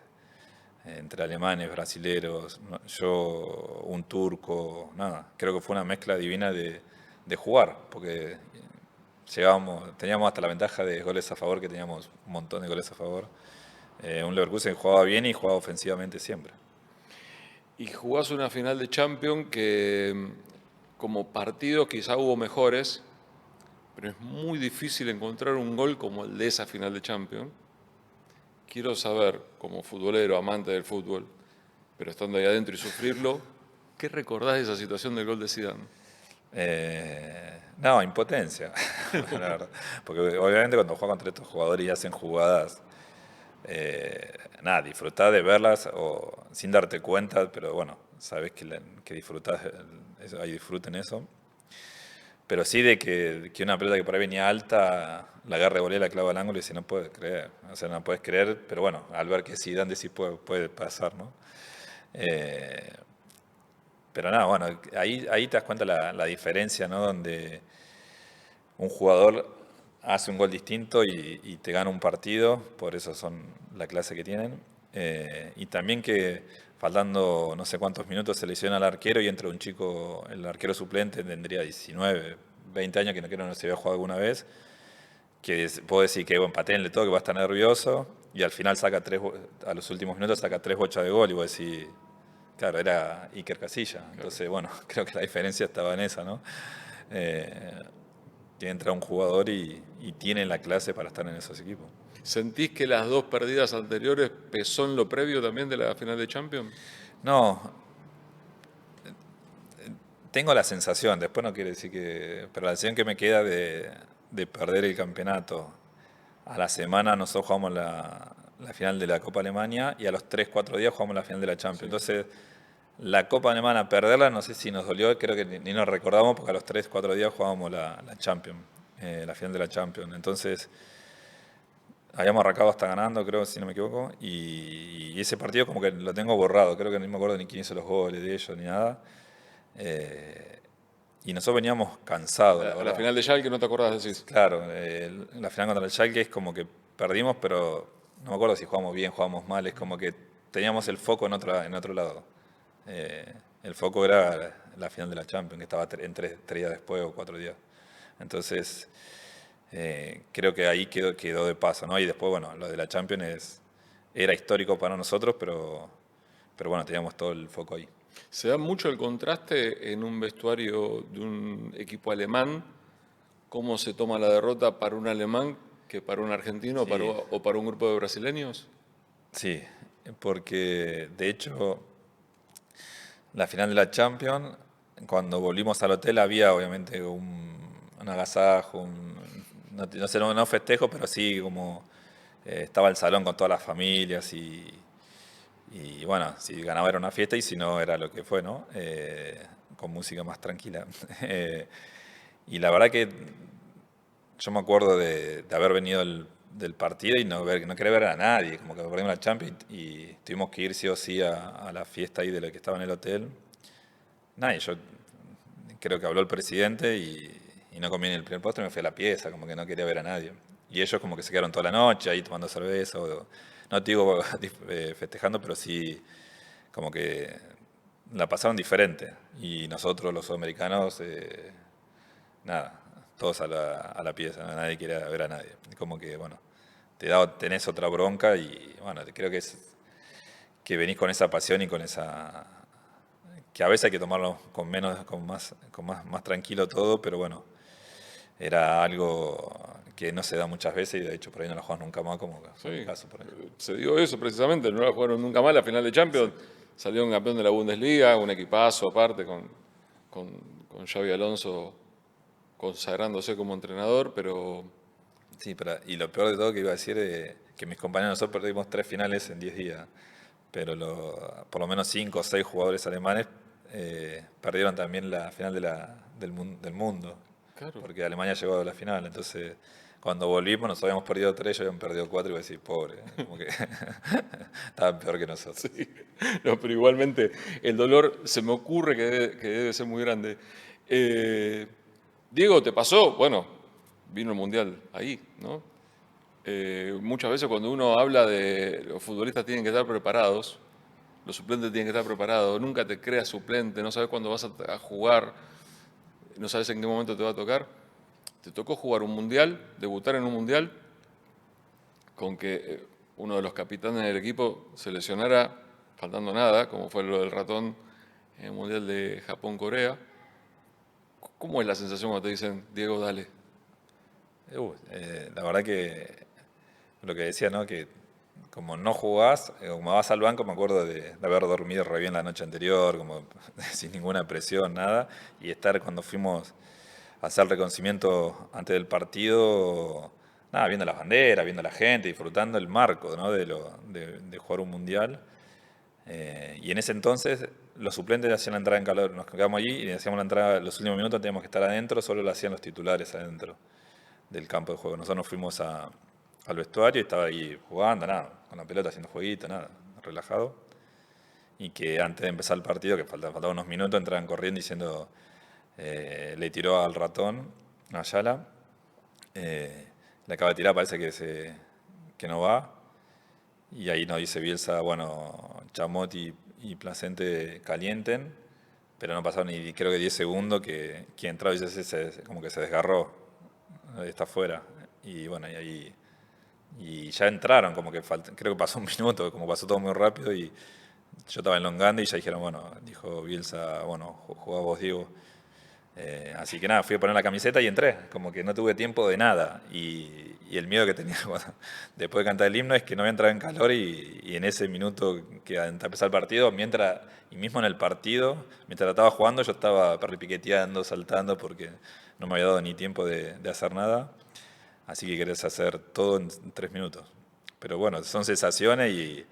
entre alemanes, brasileros, yo, un turco, nada, creo que fue una mezcla divina de jugar, porque teníamos hasta la ventaja de goles a favor, que teníamos un montón de goles a favor. Un Leverkusen que jugaba bien y jugaba ofensivamente siempre. Y jugás una final de Champions que, como partidos quizá hubo mejores, pero es muy difícil encontrar un gol como el de esa final de Champions. Quiero saber, como futbolero, amante del fútbol, pero estando ahí adentro y sufrirlo, ¿qué recordás de esa situación del gol de Zidane? No, impotencia, la verdad. Porque obviamente cuando juegas contra estos jugadores y hacen jugadas, nada, disfrutás de verlas o sin darte cuenta, pero bueno, sabes que disfrutás, hay disfrute en eso. Pero sí de que una pelota que por ahí venía alta, la agarra de volea, la clava al ángulo y si no puedes creer. O sea, no puedes creer, pero bueno, al ver que Zidane decís puede pasar, ¿no? Pero nada, bueno, ahí te das cuenta la diferencia, ¿no? Donde un jugador hace un gol distinto y te gana un partido, por eso son la clase que tienen. Y también que faltando no sé cuántos minutos se lesiona al arquero y entra un chico, el arquero suplente tendría 19, 20 años, que no se había jugado alguna vez, puedo decir que empatéenle todo, que va a estar nervioso, y al final a los últimos minutos saca 3 bochas de gol, y vos decís, claro, era Iker Casillas. Entonces, bueno, creo que la diferencia estaba en esa, ¿no? Que entra un jugador y tiene la clase para estar en esos equipos. ¿Sentís que las dos perdidas anteriores pesó en lo previo también de la final de Champions? No, tengo la sensación, después no quiere decir que, pero la sensación que me queda de perder el campeonato. A la semana nosotros jugamos la final de la Copa Alemania y a los 3 4 días jugamos la final de la Champions. Sí. Entonces, la Copa Alemana, perderla, no sé si nos dolió, creo que ni nos recordamos porque a los 3 4 días jugábamos la Champions, la final de la Champions. Entonces, habíamos arrancado hasta ganando, creo, si no me equivoco, y ese partido como que lo tengo borrado, creo que no me acuerdo ni quién hizo los goles de ellos ni nada. Y nosotros veníamos cansados, la La verdad. final de Schalke no te acordás, decís. Claro, la final contra el Schalke es como que perdimos, pero no me acuerdo si jugamos bien, jugamos mal, es como que teníamos el foco en otro lado. El foco era la final de la Champions, que estaba en 3 días después o 4 días. Entonces, creo que ahí quedó de paso, ¿no? Y después, bueno, lo de la Champions era histórico para nosotros, pero bueno, teníamos todo el foco ahí. Se da mucho el contraste en un vestuario de un equipo alemán, cómo se toma la derrota para un alemán que para un argentino Sí. o para un grupo de brasileños. Sí, porque de hecho la final de la Champions, cuando volvimos al hotel había obviamente un agasajo, no sé, no festejo, pero sí como estaba el salón con todas las familias y bueno, si ganaba era una fiesta y si no era lo que fue, ¿no? Con música más tranquila. Y la verdad que yo me acuerdo de haber venido del partido y no querer ver a nadie, como que perdimos la Champions y tuvimos que ir sí o sí a la fiesta ahí de la que estaba en el hotel. Nadie, yo creo que habló el presidente y no comí ni el primer postre, me fui a la pieza, como que no quería ver a nadie. Y ellos como que se quedaron toda la noche ahí tomando cerveza, no te digo festejando, pero sí como que la pasaron diferente. Y nosotros los sudamericanos, nada, todos a la pieza, ¿no? Nadie quiere ver a nadie. Como que, bueno, tenés otra bronca y, bueno, creo que venís con esa pasión y con esa... que a veces hay que tomarlo más tranquilo todo, pero bueno, era algo que no se da muchas veces y de hecho por ahí no lo jugás nunca más, como fue mi Sí, caso por ahí. se dio eso precisamente, no la jugaron nunca más la final de Champions. Salió un campeón de la Bundesliga, un equipazo aparte con, con Xavi Alonso consagrándose como entrenador, pero Sí, y lo peor de todo que iba a decir que mis compañeros nosotros perdimos 3 finales en 10 días, pero por lo menos 5 o 6 jugadores alemanes perdieron también la final del mundo, claro. porque Alemania llegó a la final, entonces cuando volvimos nos habíamos perdido 3, ellos habían perdido 4 y iba a decir, pobre, como que estaban peor que nosotros. Sí. No, pero igualmente el dolor se me ocurre que debe ser muy grande. Diego, ¿te pasó? Bueno, vino el Mundial ahí, ¿no? Muchas veces cuando uno habla de los futbolistas tienen que estar preparados, los suplentes tienen que estar preparados, nunca te creas suplente, no sabes cuándo vas a jugar, no sabes en qué momento te va a tocar. Te tocó jugar un Mundial, debutar en un Mundial, con que uno de los capitanes del equipo se lesionara faltando nada, como fue lo del ratón en el Mundial de Japón-Corea. ¿Cómo es la sensación cuando te dicen, Diego, dale? La verdad que lo que decía, ¿no? Que como no jugás, como vas al banco, me acuerdo de haber dormido re bien la noche anterior, como sin ninguna presión, nada, y estar cuando fuimos a hacer el reconocimiento antes del partido, nada, viendo las banderas, viendo a la gente, disfrutando el marco, ¿no? de jugar un mundial. Y en ese entonces los suplentes hacían la entrada en calor, nos quedamos allí y hacíamos la entrada, los últimos minutos teníamos que estar adentro, solo lo hacían los titulares adentro del campo de juego. Nosotros nos fuimos al vestuario y estaba ahí jugando, nada, con la pelota haciendo jueguito, nada, relajado. Y que antes de empezar el partido, que faltaban unos minutos, entraban corriendo diciendo, le tiró al ratón, a Ayala, le acaba de tirar, parece que no va. Y ahí nos dice Bielsa, bueno, Chamot y Placente calienten, pero no pasaron ni creo que 10 segundos que entraba y como que se desgarró, está afuera. y bueno, y ya entraron, como que creo que pasó un minuto, como pasó todo muy rápido y yo estaba elongando y ya dijeron, bueno, dijo Bielsa, bueno, jugá vos, Diego. Así que nada, fui a poner la camiseta y entré, como que no tuve tiempo de nada. Y el miedo que tenía después de cantar el himno es que no había entrado en calor y en ese minuto que antes de empezar el partido, y mismo en el partido, mientras estaba jugando, yo estaba perripiqueteando, saltando, porque no me había dado ni tiempo de hacer nada. Así que querés hacer todo en 3 minutos. Pero bueno, son sensaciones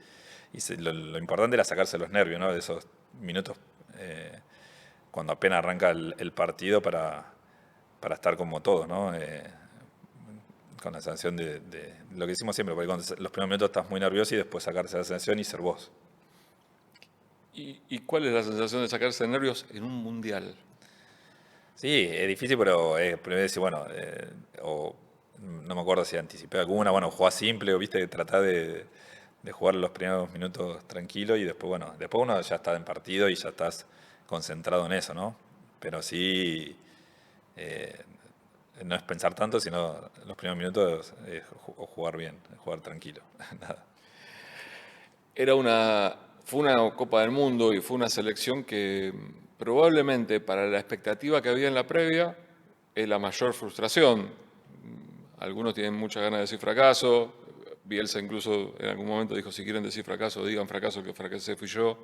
lo importante era sacarse los nervios, ¿no? De esos minutos. Cuando apenas arranca el partido para estar como todos, ¿no? Con la sensación de lo que decimos siempre, porque cuando los primeros minutos estás muy nervioso y después sacarse la sensación y ser vos. ¿Y cuál es la sensación de sacarse de nervios en un mundial? Sí, es difícil, pero primero decir, bueno, o no me acuerdo si anticipé alguna, bueno, jugás simple o viste, tratá de jugar los primeros minutos tranquilo y después, bueno, después uno ya está en partido y ya estás concentrado en eso, ¿no? Pero sí, eh, no es pensar tanto, sino los primeros minutos jugar bien, jugar tranquilo. Nada. Fue una Copa del Mundo y fue una selección que probablemente para la expectativa que había en la previa es la mayor frustración. Algunos tienen muchas ganas de decir fracaso. Bielsa incluso en algún momento dijo, si quieren decir fracaso, digan fracaso, que fracasé fui yo.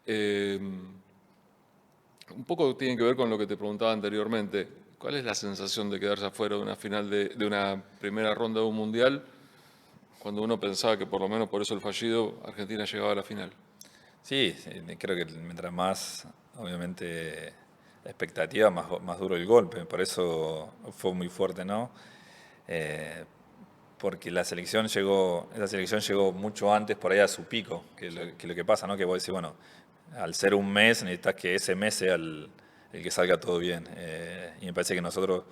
Eh, un poco tiene que ver con lo que te preguntaba anteriormente. ¿Cuál es la sensación de quedarse afuera de una final de una primera ronda de un mundial cuando uno pensaba que por lo menos por eso el fallido Argentina llegaba a la final? Sí, creo que mientras más, obviamente, expectativa, más duro el golpe. Por eso fue muy fuerte, ¿no? Eh, Porque esa selección llegó mucho antes por ahí a su pico, que lo que pasa, ¿no? Que vos decís, bueno, al ser un mes necesitas que ese mes sea el que salga todo bien. Y me parece que nosotros,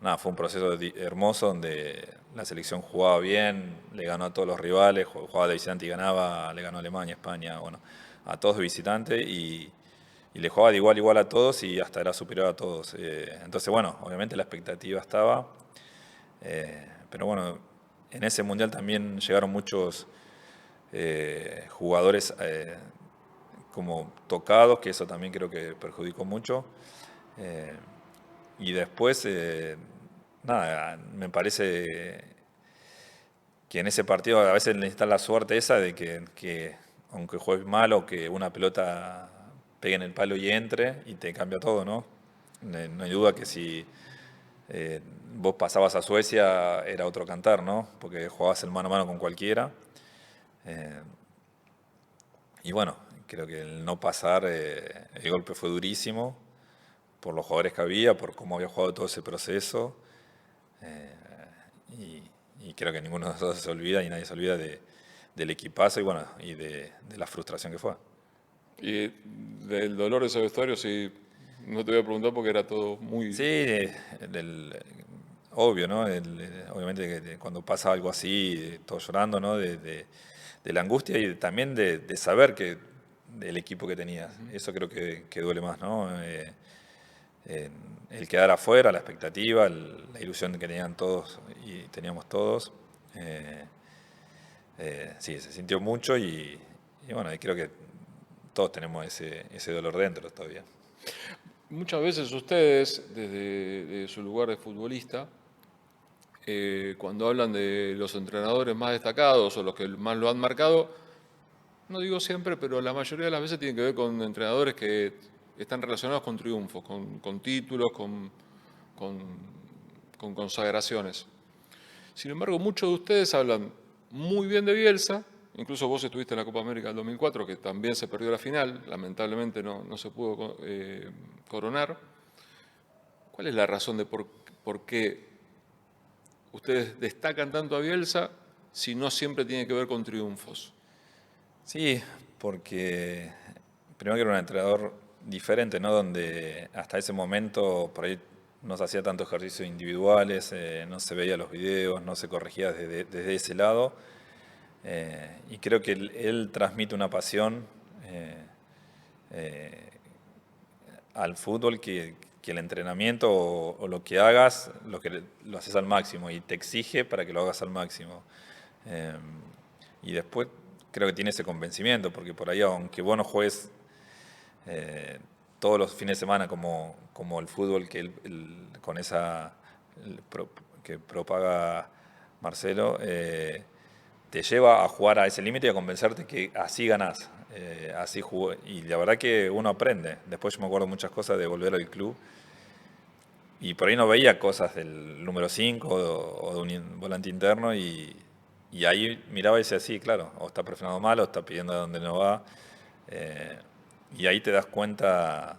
nada, fue un proceso hermoso donde la selección jugaba bien, le ganó a todos los rivales, jugaba de visitante y ganaba, le ganó a Alemania, España, bueno, a todos de visitante y le jugaba de igual a igual a todos y hasta era superior a todos. Entonces, bueno, obviamente la expectativa estaba, pero bueno, en ese mundial también llegaron muchos jugadores como tocados, que eso también creo que perjudicó mucho. Eh, y después, nada, me parece que en ese partido a veces necesitas la suerte esa de que aunque juegues mal o que una pelota pegue en el palo y entre y te cambia todo, ¿no? No hay duda que si vos pasabas a Suecia era otro cantar, ¿no? Porque jugabas el mano a mano con cualquiera. Eh, y bueno, creo que el no pasar, el golpe fue durísimo por los jugadores que había, por cómo había jugado todo ese proceso. eh, y, y creo que ninguno de nosotros se olvida y nadie se olvida del equipazo y bueno, y de la frustración que fue. Y del dolor de ese vestuario, sí, no te voy a preguntar porque era todo muy... Sí, obvio, ¿no? Obviamente que cuando pasa algo así, todos llorando, ¿no? De la angustia y también de saber que del equipo que tenías. Eso creo que duele más, ¿no? Eh, el quedar afuera, la expectativa, la ilusión que tenían todos y teníamos todos. eh, sí, se sintió mucho y bueno, y creo que todos tenemos ese dolor dentro todavía. Muchas veces ustedes, desde de su lugar de futbolista, cuando hablan de los entrenadores más destacados o los que más lo han marcado, no digo siempre, pero la mayoría de las veces tienen que ver con entrenadores que están relacionados con triunfos, con títulos, con, con consagraciones. Sin embargo, muchos de ustedes hablan muy bien de Bielsa, incluso vos estuviste en la Copa América del 2004, que también se perdió la final, lamentablemente no se pudo coronar. ¿Cuál es la razón de por qué ustedes destacan tanto a Bielsa si no siempre tiene que ver con triunfos? Sí, porque primero que era un entrenador diferente, ¿no? Donde hasta ese momento por ahí no se hacía tantos ejercicios individuales, no se veía los videos, no se corregía desde ese lado. Y creo que él transmite una pasión eh, al fútbol que que el entrenamiento o lo que hagas, lo haces al máximo y te exige para que lo hagas al máximo. Y después creo que tiene ese convencimiento, porque por ahí, aunque vos no juegues todos los fines de semana como el fútbol con esa que propaga Marcelo, te lleva a jugar a ese límite y a convencerte que así ganás. Así jugó. Y la verdad que uno aprende. Después yo me acuerdo muchas cosas de volver al club y por ahí no veía cosas del número 5 o de un volante interno y ahí miraba y decía, sí, claro, o está presionado mal o está pidiendo a donde no va. Eh, y ahí te das cuenta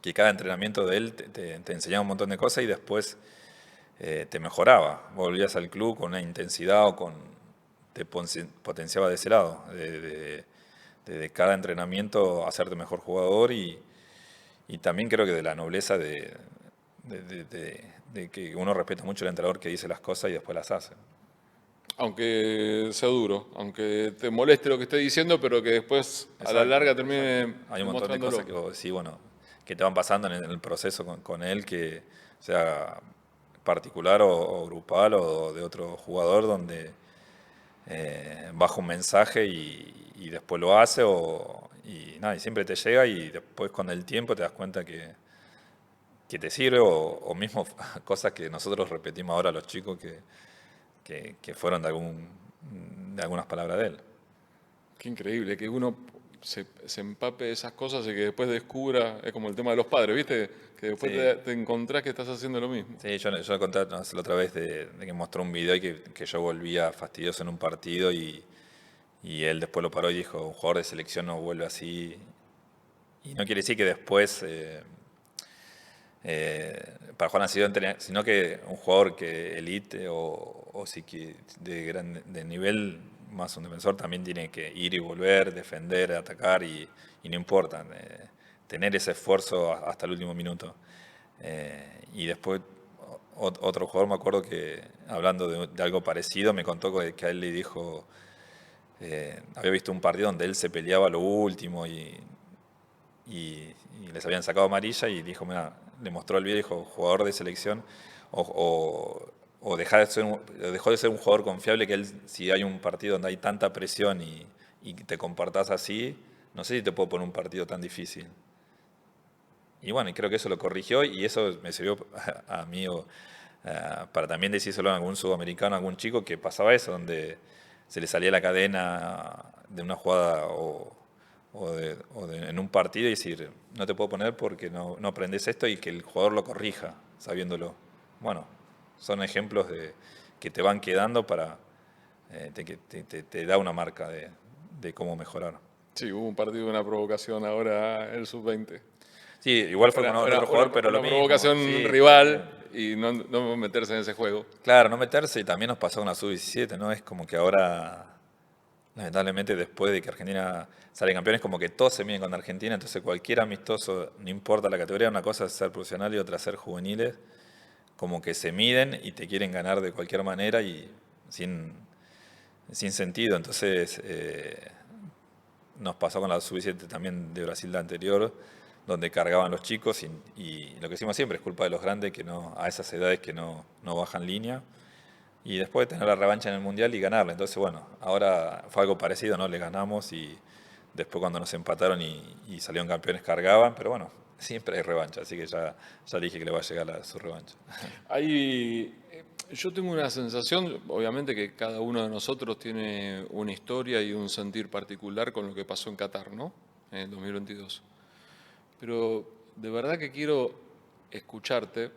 que cada entrenamiento de él te enseñaba un montón de cosas y después te mejoraba. Volvías al club con una intensidad te potenciaba de ese lado, de cada entrenamiento hacerte mejor jugador y también creo que de la nobleza de que uno respeta mucho al entrenador que dice las cosas y después las hace. Aunque sea duro, aunque te moleste lo que esté diciendo, pero que después a la larga termine Hay un montón de cosas que vos decís, bueno, que te van pasando en el proceso con él, que sea particular o grupal o de otro jugador, donde baja un mensaje y después lo hace y nada, y siempre te llega y después con el tiempo te das cuenta que te sirve o mismo cosas que nosotros repetimos ahora a los chicos que fueron de algunas palabras de él. Qué increíble que uno se empape de esas cosas y que después descubra, es como el tema de los padres, ¿viste? Que después Sí. te encontrás que estás haciendo lo mismo. Sí, yo conté la otra vez de que mostró un video y que yo volvía fastidioso en un partido y él después lo paró y dijo, un jugador de selección no vuelve así. Y no quiere decir que después, para jugar así, sino que un jugador que elite o sí que de nivel más un defensor también tiene que ir y volver, defender, atacar y no importa, tener ese esfuerzo hasta el último minuto. Y después otro jugador me acuerdo que hablando de algo parecido me contó que a él le dijo, había visto un partido donde él se peleaba a lo último y les habían sacado amarilla y dijo, mira, le mostró el video y dijo, jugador de selección o dejó de ser un jugador confiable que él, si hay un partido donde hay tanta presión y te comportás así, no sé si te puedo poner un partido tan difícil. Y bueno, y creo que eso lo corrigió y eso me sirvió a mí para también decírselo a algún sudamericano, a algún chico que pasaba eso, donde se le salía la cadena de una jugada en un partido y decir, no te puedo poner porque no aprendes esto y que el jugador lo corrija sabiéndolo. Bueno, son ejemplos que te van quedando que te da una marca de cómo mejorar. Sí, hubo un partido, una provocación ahora, el sub-20. Sí, igual fue con otro jugador, pero lo una mismo. provocación Sí, rival y no meterse en ese juego. claro, no meterse y también nos pasó con la sub-17, ¿no? Es como que ahora, lamentablemente, después de que Argentina sale campeón, es como que todos se miden con Argentina, entonces cualquier amistoso, no importa la categoría, una cosa es ser profesional y otra ser juveniles, como que se miden y te quieren ganar de cualquier manera y sin sentido. Entonces, nos pasó con la sub-17 también de Brasil la anterior, donde cargaban los chicos y lo que decimos siempre es culpa de los grandes que a esas edades que no bajan línea y después de tener la revancha en el Mundial y ganarla. Entonces, bueno, ahora fue algo parecido, ¿no? Le ganamos y después cuando nos empataron y salieron campeones cargaban, pero bueno, siempre hay revancha, así que ya dije que le va a llegar su revancha. Yo tengo una sensación, obviamente que cada uno de nosotros tiene una historia y un sentir particular con lo que pasó en Qatar, ¿no? En el 2022. Pero de verdad que quiero escucharte,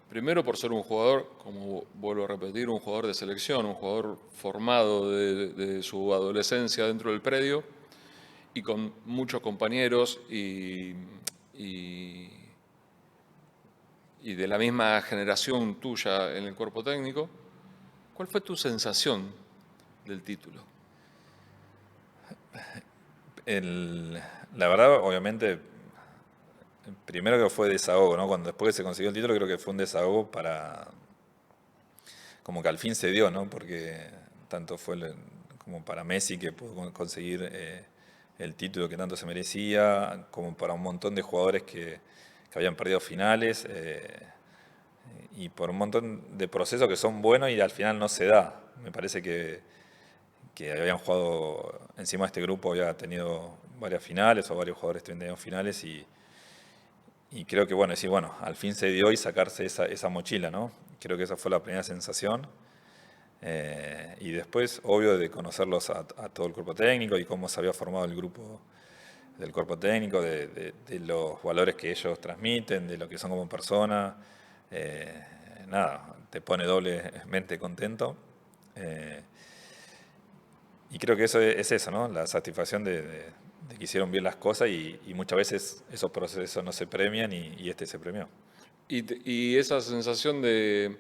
primero por ser un jugador, como vuelvo a repetir, un jugador de selección, un jugador formado de su adolescencia dentro del predio y con muchos compañeros y de la misma generación tuya en el cuerpo técnico. ¿Cuál fue tu sensación del título? La verdad, obviamente, primero que fue desahogo, ¿no? Después que se consiguió el título, creo que fue un desahogo como que al fin se dio, ¿no? Porque tanto fue como para Messi que pudo conseguir el título que tanto se merecía, como para un montón de jugadores que que habían perdido finales y por un montón de procesos que son buenos y al final no se da. Me parece que habían jugado encima de este grupo, había tenido varias finales o varios jugadores teniendo finales y creo que bueno, decir, bueno, al fin se dio y sacarse esa mochila, ¿no? Creo que esa fue la primera sensación. Y después, obvio, de conocerlos a todo el cuerpo técnico y cómo se había formado el grupo del cuerpo técnico, de los valores que ellos transmiten, de lo que son como personas. Nada, te pone doblemente contento. Y creo que eso es eso, ¿no? La satisfacción de que hicieron bien las cosas y muchas veces esos procesos no se premian y este se premió. Y esa sensación de,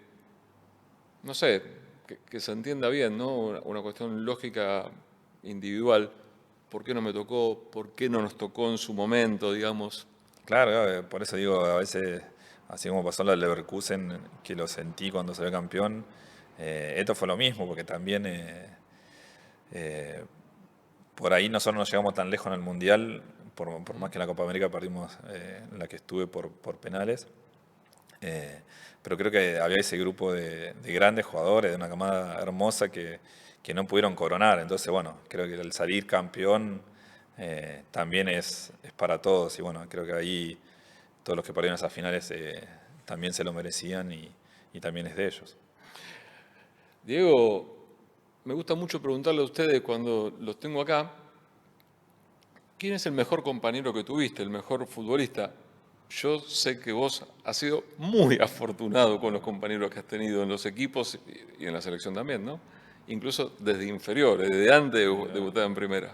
no sé, que se entienda bien, ¿no? Una cuestión lógica individual. ¿Por qué no me tocó? ¿Por qué no nos tocó en su momento, digamos? Claro, por eso digo, a veces, así como pasó la Leverkusen, que lo sentí cuando salió campeón, esto fue lo mismo, porque también eh, por ahí nosotros no llegamos tan lejos en el Mundial, por más que en la Copa América perdimos en la que estuve por penales. Pero creo que había ese grupo de grandes jugadores, de una camada hermosa que no pudieron coronar. Entonces, bueno, creo que el salir campeón también es para todos. Y bueno, creo que ahí todos los que perdieron esas finales también se lo merecían y también es de ellos. Diego, me gusta mucho preguntarle a ustedes cuando los tengo acá, ¿quién es el mejor compañero que tuviste, el mejor futbolista? Yo sé que vos has sido muy afortunado con los compañeros que has tenido en los equipos y en la selección también, ¿no? Incluso desde inferiores, desde antes de debutar en primera.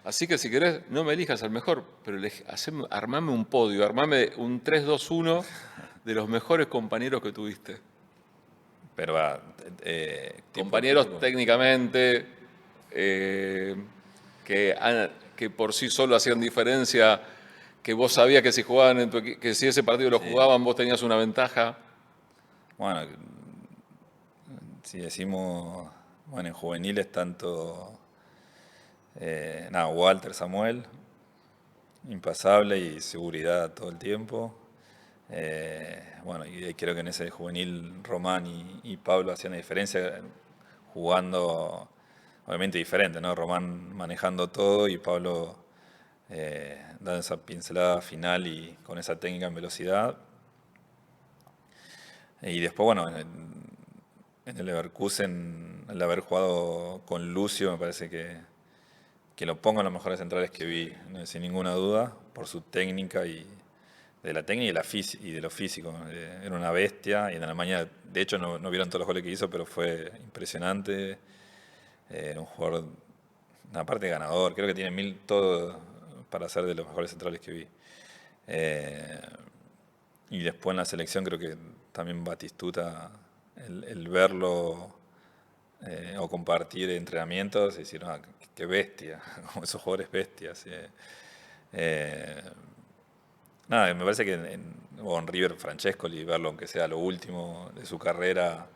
Así que si querés, no me elijas al mejor, pero armame un podio, armame un 3-2-1 de los mejores compañeros que tuviste. Pero Compañeros tipo. técnicamente eh, que por sí solo hacían diferencia, que vos sabías que si jugaban que si ese partido lo Sí. jugaban vos tenías una ventaja. Bueno, si decimos, bueno, en juveniles tanto, nada, Walter, Samuel, impasable y seguridad todo el tiempo. Bueno, y creo que en ese juvenil Román y Pablo hacían la diferencia jugando, obviamente diferente, ¿no? Román manejando todo y Pablo dando esa pincelada final y con esa técnica en velocidad. Y después, bueno, en el Leverkusen, el haber jugado con Lucio, me parece que lo pongo en los mejores centrales que vi, sin ninguna duda, por su técnica y de la técnica y de lo físico. Era una bestia y en Alemania, de hecho, no vieron todos los goles que hizo, pero fue impresionante. Era un jugador, una parte ganador, creo que tiene todo para ser de los mejores centrales que vi. Eh, y después en la selección creo que también Batistuta, el verlo o compartir entrenamientos y decir, "Ah, qué bestia", como esos jugadores bestias. Eh, Nada, me parece que o en River Francescoli, verlo aunque sea lo último de su carrera,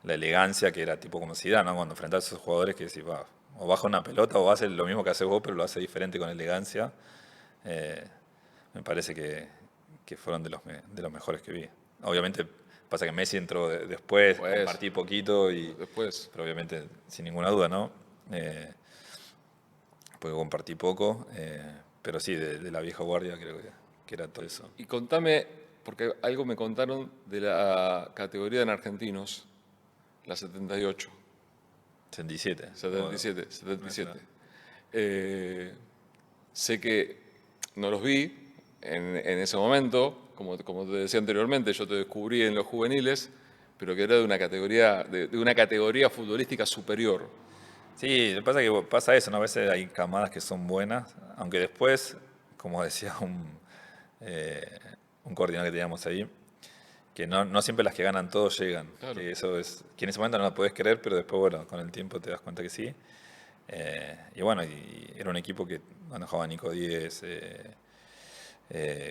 la elegancia que era tipo como Zidane, ¿no? Cuando enfrentás a esos jugadores que decís, va, o baja una pelota o hace lo mismo que haces vos, pero lo hace diferente con elegancia. Eh, Me parece que fueron de los mejores que vi. Obviamente pasa que Messi entró después, Pues, compartí poquito, después. pero obviamente sin ninguna duda, ¿no? Porque compartí poco, pero sí, de la vieja guardia creo que era todo eso. Y contame, porque algo me contaron de la categoría en argentinos, la 78, 77. 77, 77. Sé que no los vi en ese momento, como te decía anteriormente, yo te descubrí en los juveniles, pero que era de una categoría futbolística superior. Sí, lo que pasa es que pasa eso, ¿no? A veces hay camadas que son buenas, aunque después, como decía eh, un coordinador que teníamos ahí, que no siempre las que ganan todo llegan. Claro. Que eso es, que en ese momento no lo podés creer, pero después, bueno, con el tiempo te das cuenta que sí. Y bueno, y era un equipo que manejaba Nico Díez,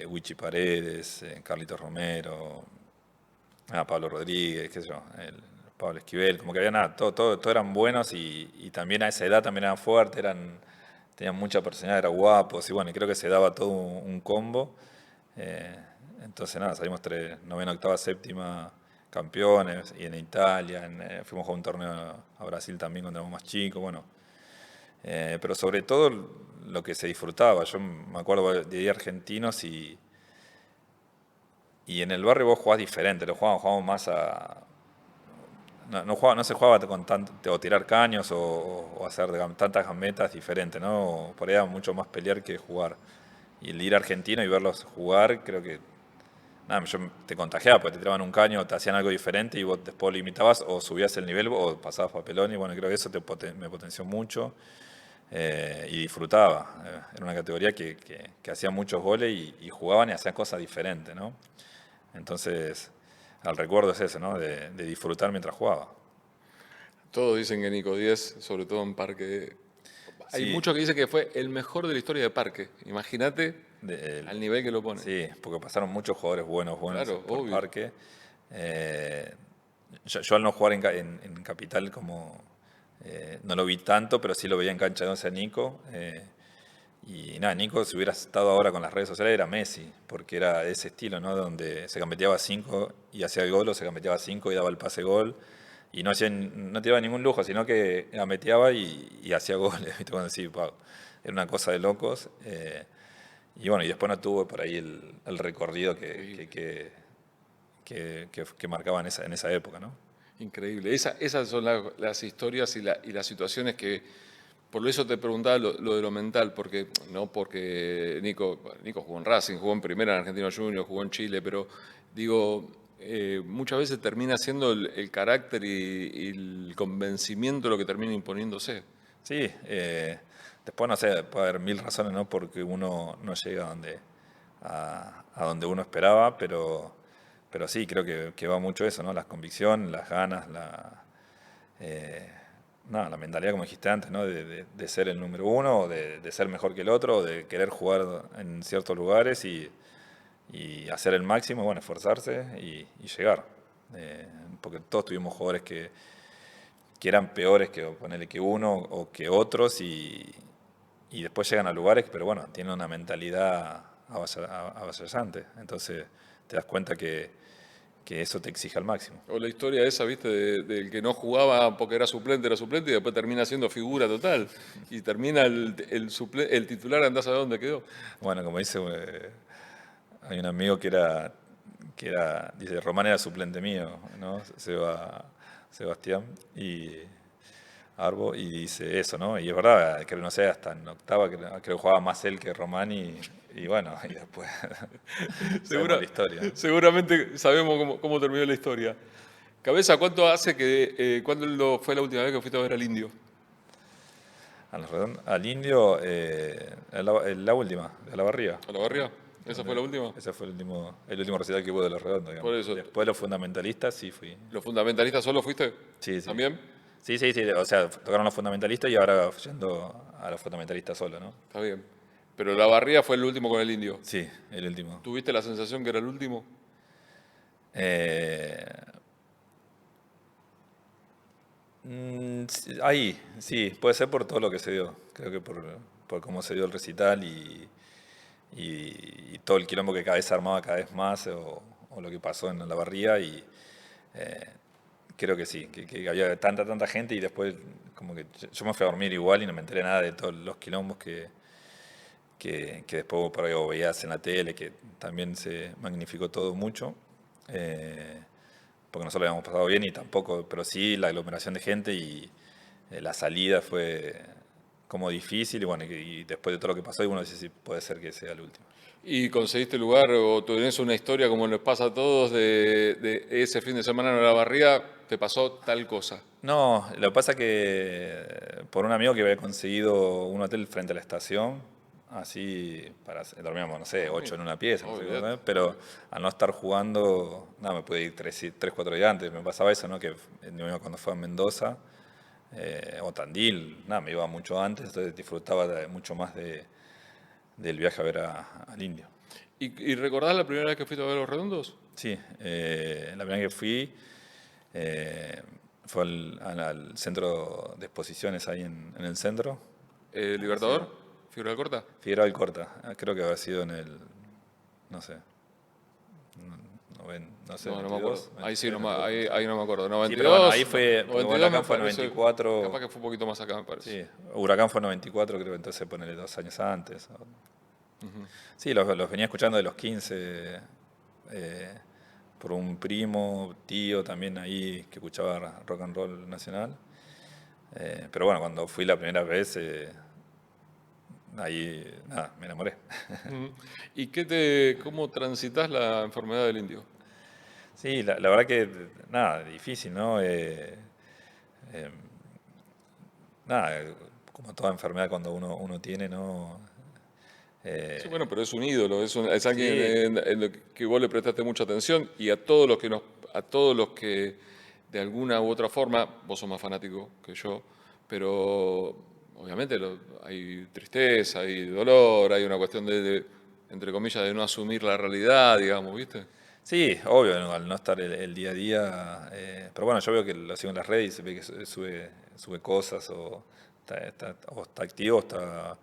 Wichi Paredes, Carlitos Romero, Pablo Rodríguez, qué sé yo, Pablo Esquivel, como que había nada, todo eran buenos y también a esa edad también eran fuertes, tenían mucha personalidad, eran guapos y bueno, y creo que se daba todo un combo. Entonces nada, salimos novena, octava, séptima campeones, y en Italia, fuimos a jugar un torneo a Brasil también cuando éramos más chicos, bueno. Pero sobre todo lo que se disfrutaba, yo me acuerdo de ir a argentinos y en el barrio vos jugás diferente, jugábamos más a... No se jugaba con tanto, o tirar caños o hacer tantas gambetas diferentes, ¿no? Por ahí era mucho más pelear que jugar. Y el ir a argentino y verlos jugar, creo que nada, yo te contagiaba, porque te tiraban un caño, te hacían algo diferente y vos después lo imitabas o subías el nivel o pasabas papelón y bueno, creo que eso me potenció mucho y disfrutaba. Era una categoría que hacía muchos goles y jugaban y hacían cosas diferentes, ¿no? Entonces, el recuerdo es ese, ¿no? De disfrutar mientras jugaba. Todos dicen que Nico 10, sobre todo en Parque. Hay Sí, muchos que dicen que fue el mejor de la historia de Parque. Imagínate de- al nivel que lo pone. sí, porque pasaron muchos jugadores buenos Claro, por obvio. Parque. Eh, yo al no jugar en Capital como no lo vi tanto, pero sí lo veía en cancha de 11 a Nico. Y nada, Nico, si hubiera estado ahora con las redes sociales, era Messi, porque era de ese estilo, ¿no? Donde se gambeteaba 5 y hacía el gol, o se gambeteaba 5 y daba el pase gol. Y no tiraba ningún lujo, sino que gambeteaba y hacía goles. ¿Viste? Cuando decís, "Wow", era una cosa de locos. Y bueno, y después no tuvo por ahí el recorrido Increíble. que marcaba en esa época, ¿no? Increíble. Esas son las historias y las situaciones que, por eso te preguntaba lo de lo mental, porque no porque Nico jugó en Racing, jugó en Primera en Argentino Junior, jugó en Chile, pero digo, muchas veces termina siendo el carácter y el convencimiento lo que termina imponiéndose. Sí, después no sé, puede haber mil razones, ¿no? Porque uno no llega a donde uno esperaba, pero sí, creo que va mucho eso, ¿no? Las convicciones, las ganas, eh, no, la mentalidad, como dijiste antes, ¿no? De ser el número uno, o de ser mejor que el otro, o de querer jugar en ciertos lugares y hacer el máximo, bueno, esforzarse y llegar. Porque todos tuvimos jugadores que eran peores que ponerle que uno o que otros y después llegan a lugares, pero bueno, tienen una mentalidad avasallante. Entonces te das cuenta que eso te exige al máximo. O la historia esa, viste, del que no jugaba porque era suplente y después termina siendo figura total. Y termina el titular, andás a dónde quedó. Bueno, como dice, hay un amigo dice, Román era suplente mío, ¿no? Sebastián y Arbo, y dice eso, ¿no? Y es verdad, creo, no sé, hasta en octava, creo que jugaba más él que Román y bueno, y después sabemos Segura- la historia. seguramente sabemos cómo terminó la historia. Cabeza, ¿cuánto hace cuándo fue la última vez que fuiste a ver al Indio? Al Indio, la última, de la barriga. ¿A la Barría? ¿Esa fue la última? Ese fue el último recital que hubo de Los Redondos, digamos. Por eso, Después los fundamentalistas sí fui. ¿los fundamentalistas solo fuiste? Sí, sí. ¿También? Sí, o sea, tocaron los fundamentalistas y ahora yendo a los fundamentalistas solo, ¿no? Está bien. Pero la Barría fue el último con el Indio. Sí, el último. ¿Tuviste la sensación que era el último? Eh, ahí, sí, puede ser por todo lo que se dio. Creo que por cómo se dio el recital y todo el quilombo que cada vez se armaba cada vez más o lo que pasó en la barría y eh, creo que sí, que había tanta gente y después como que yo me fui a dormir igual y no me enteré nada de todos los quilombos que después por ahí o veías en la tele, que también se magnificó todo mucho. Porque nosotros lo habíamos pasado bien y tampoco, pero sí la aglomeración de gente y la salida fue como difícil y bueno, y después de todo lo que pasó, y uno dice si puede ser que sea el último. ¿Y conseguiste lugar o tenés una historia como les pasa a todos de ese fin de semana en la Barría, te pasó tal cosa? No, lo que pasa que por un amigo que había conseguido un hotel frente a la estación, así dormíamos, no sé, 8 en una pieza, no sé Olvídate. cómo, pero al no estar jugando, nada, me pude ir 4 días antes, me pasaba eso, ¿no? Que cuando fue a Mendoza o Tandil, nada, me iba mucho antes, entonces disfrutaba mucho más del viaje a ver al Indio. ¿Y recordás la primera vez que fuiste a ver los redondos? Sí, la primera que fui eh, fue al centro de exposiciones ahí en el centro. ¿Libertador? ¿Figura de corta? Figueroa Alcorta, creo que había sido no sé, no sé, No, no me acuerdo. 92, Ahí sí, 93, no recuerdo. ahí no me acuerdo. Sí, 92, pero bueno, ahí fue, porque 92 Huracán me fue parece, 94, capaz que fue un poquito más acá, me parece. sí, Huracán fue 94, creo, entonces ponele 2 años antes. Sí, los venía escuchando de los 15, eh, por un primo, tío también ahí que escuchaba rock and roll nacional. Pero bueno, cuando fui la primera vez, ahí, nada, me enamoré. Ujú. ¿Y cómo transitas la enfermedad del indio? Sí, la verdad que, nada, difícil, ¿no? Eh, nada, como toda enfermedad cuando uno tiene, ¿no? Sí, Eh, bueno, pero es un ídolo, es alguien sí, en lo que vos le prestaste mucha atención y a todos los que de alguna u otra forma, vos sos más fanático que yo, pero obviamente hay tristeza, hay dolor, hay una cuestión entre comillas, de no asumir la realidad, digamos, ¿viste? sí, obvio, ¿no? Al no estar el día a día. Pero bueno, yo veo que lo sigo en las redes y se ve que sube cosas o o está activo, está.